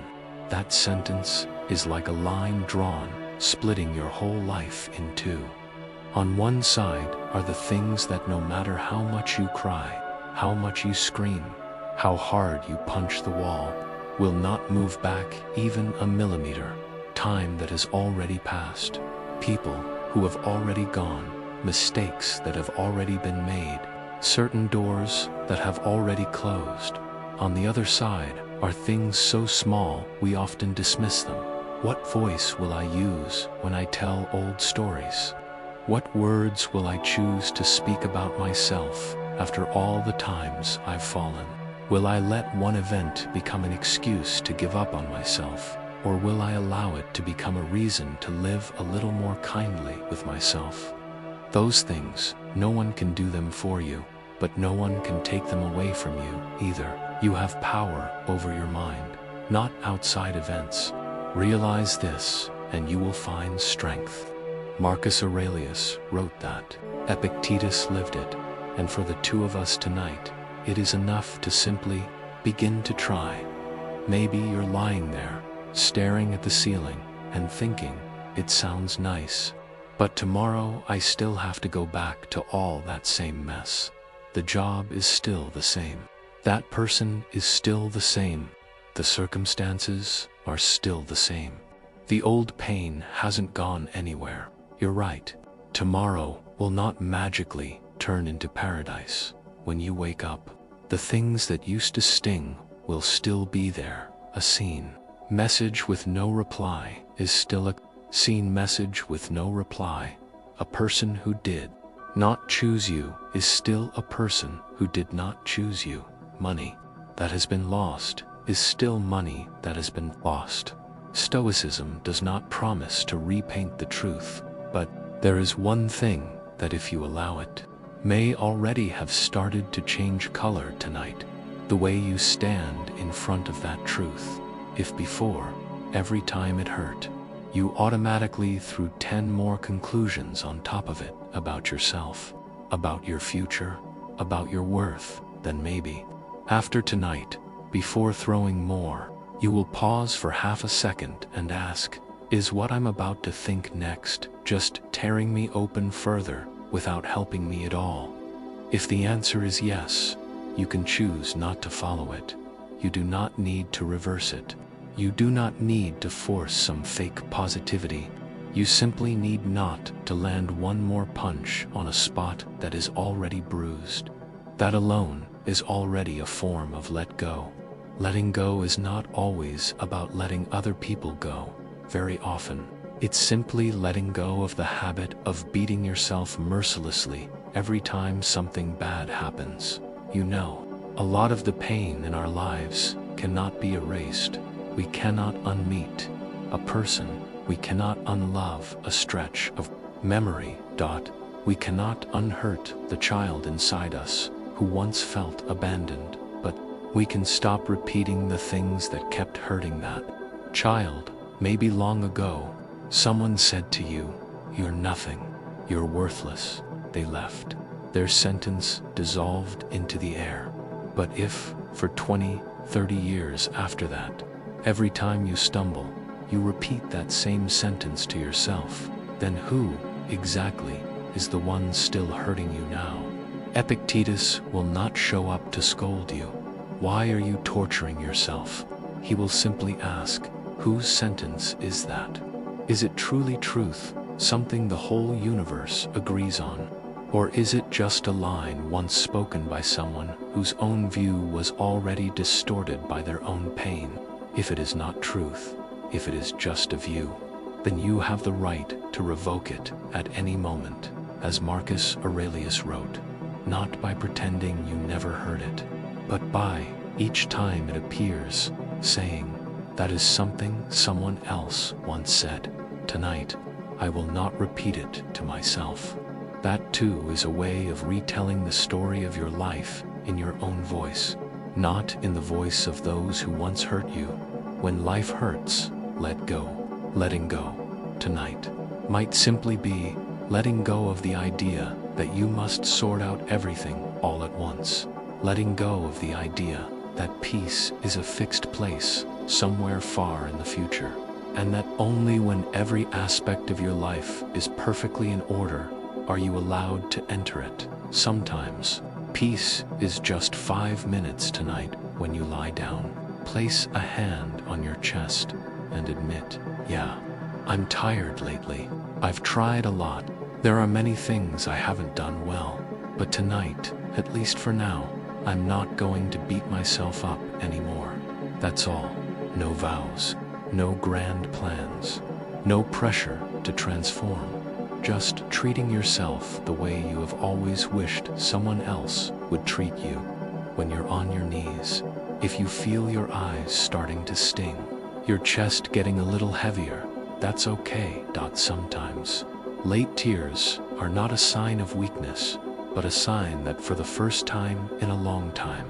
that sentence is like a line drawn, splitting your whole life in two. On one side are the things that no matter how much you cry, how much you scream, how hard you punch the wall, will not move back even a millimeter. Time that has already passed, people who have already gone, mistakes that have already been made, certain doors that have already closed. On the other side are things so small we often dismiss them. What voice will I use when I tell old stories? What words will I choose to speak about myself after all the times I've fallen? Will I let one event become an excuse to give up on myself? Or will I allow it to become a reason to live a little more kindly with myself? Those things, no one can do them for you, but no one can take them away from you either. You have power over your mind, not outside events. Realize this, and you will find strength. Marcus Aurelius wrote that. Epictetus lived it, and for the two of us tonight, it is enough to simply begin to try. Maybe you're lying there, staring at the ceiling and thinking, it sounds nice, but tomorrow I still have to go back to all that same mess. The job is still the same. That person is still the same. The circumstances are still the same. The old pain hasn't gone anywhere. You're right. Tomorrow will not magically turn into paradise. When you wake up, the things that used to sting will still be there. A scene message with no reply is still a seen message with no reply. A person who did not choose you is still a person who did not choose you. Money that has been lost is still money that has been lost. Stoicism does not promise to repaint the truth, but there is one thing that, if you allow it, may already have started to change color tonight. The way you stand in front of that truth. If before, every time it hurt, you automatically threw 10 more conclusions on top of it about yourself, about your future, about your worth, then maybe, after tonight, before throwing more, you will pause for half a second and ask, is what I'm about to think next just tearing me open further without helping me at all? If the answer is yes, you can choose not to follow it. You do not need to reverse it. You do not need to force some fake positivity. You simply need not to land one more punch on a spot that is already bruised. That alone is already a form of let go. Letting go is not always about letting other people go. Very often, it's simply letting go of the habit of beating yourself mercilessly every time something bad happens. You know, a lot of the pain in our lives cannot be erased. We cannot unmeet a person. We cannot unlove a stretch of memory. We cannot unhurt the child inside us who once felt abandoned, but we can stop repeating the things that kept hurting that child. Maybe long ago, someone said to you, you're nothing, you're worthless. They left. Their sentence dissolved into the air. But if, for 20, 30 years after that, every time you stumble, you repeat that same sentence to yourself, then who, exactly, is the one still hurting you now? Epictetus will not show up to scold you. Why are you torturing yourself? He will simply ask, whose sentence is that? Is it truly truth, something the whole universe agrees on? Or is it just a line once spoken by someone whose own view was already distorted by their own pain? If it is not truth, if it is just a view, then you have the right to revoke it at any moment, as Marcus Aurelius wrote, not by pretending you never heard it, but by, each time it appears, saying, that is something someone else once said. Tonight, I will not repeat it to myself. That too is a way of retelling the story of your life in your own voice, not in the voice of those who once hurt you. When life hurts, let go. Letting go, tonight, might simply be letting go of the idea that you must sort out everything all at once. letting go of the idea that peace is a fixed place somewhere far in the future, and that only when every aspect of your life is perfectly in order are you allowed to enter it. Sometimes, peace is just 5 minutes tonight when you lie down. Place a hand on your chest and admit, yeah, I'm tired lately. I've tried a lot. There are many things I haven't done well. But tonight, at least for now, I'm not going to beat myself up anymore. That's all. No vows, no grand plans, no pressure to transform. Just treating yourself the way you have always wished someone else would treat you. When you're on your knees, if you feel your eyes starting to sting, your chest getting a little heavier, that's okay. Sometimes, late tears are not a sign of weakness, but a sign that for the first time in a long time,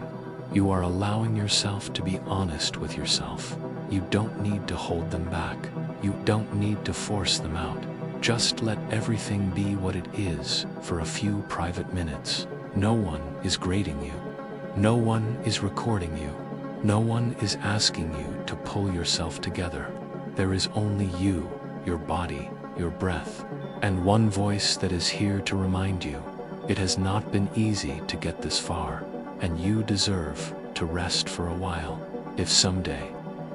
you are allowing yourself to be honest with yourself. You don't need to hold them back. You don't need to force them out. Just let everything be what it is for a few private minutes. No one is grading you. No one is recording you. No one is asking you to pull yourself together. There is only you, your body, your breath, and one voice that is here to remind you. It has not been easy to get this far, and you deserve to rest for a while. If someday,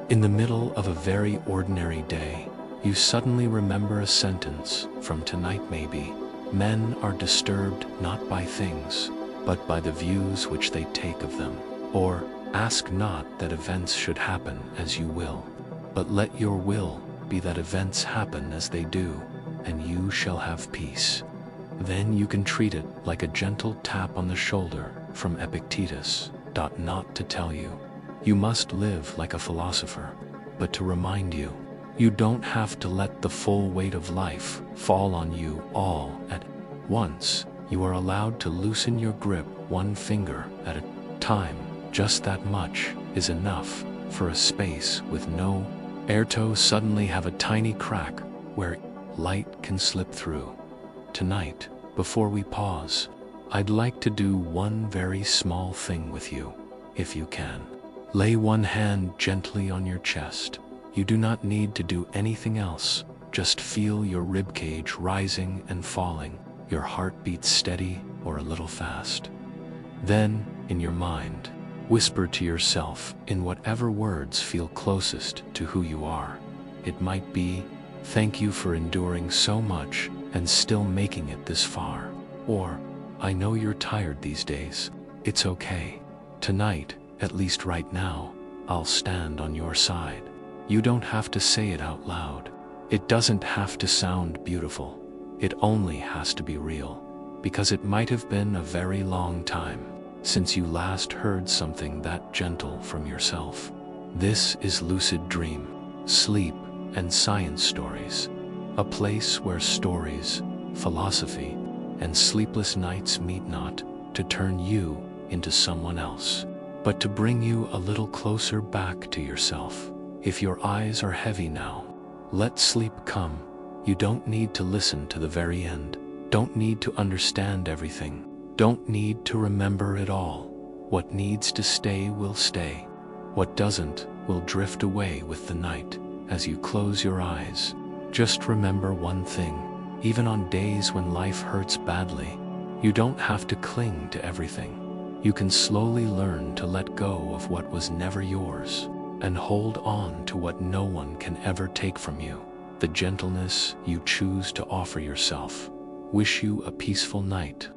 in the middle of a very ordinary day, you suddenly remember a sentence from tonight maybe, men are disturbed not by things, but by the views which they take of them. Or, ask not that events should happen as you will, but let your will be that events happen as they do, and you shall have peace. Then you can treat it like a gentle tap on the shoulder from Epictetus. Not to tell you, you must live like a philosopher, but to remind you, you don't have to let the full weight of life fall on you all at once. You are allowed to loosen your grip one finger at a time. Just that much is enough for a space with no air to suddenly have a tiny crack where light can slip through. Tonight, before we pause, I'd like to do one very small thing with you, if you can. Lay one hand gently on your chest. You do not need to do anything else. Just feel your ribcage rising and falling, your heartbeat steady or a little fast. Then, in your mind, whisper to yourself in whatever words feel closest to who you are. It might be, thank you for enduring so much and still making it this far. Or, I know you're tired these days. It's okay. Tonight, at least right now, I'll stand on your side. You don't have to say it out loud. It doesn't have to sound beautiful. It only has to be real, because it might have been a very long time since you last heard something that gentle from yourself. This is Lucid Dream, Sleep, and Science Stories, a place where stories, philosophy, and sleepless nights meet not to turn you into someone else, but to bring you a little closer back to yourself. If your eyes are heavy now, let sleep come. You don't need to listen to the very end. Don't need to understand everything. Don't need to remember it all. What needs to stay will stay. What doesn't will drift away with the night. As you close your eyes, just remember one thing. Even on days when life hurts badly, you don't have to cling to everything. You can slowly learn to let go of what was never yours and hold on to what no one can ever take from you. The gentleness you choose to offer yourself. Wish you a peaceful night.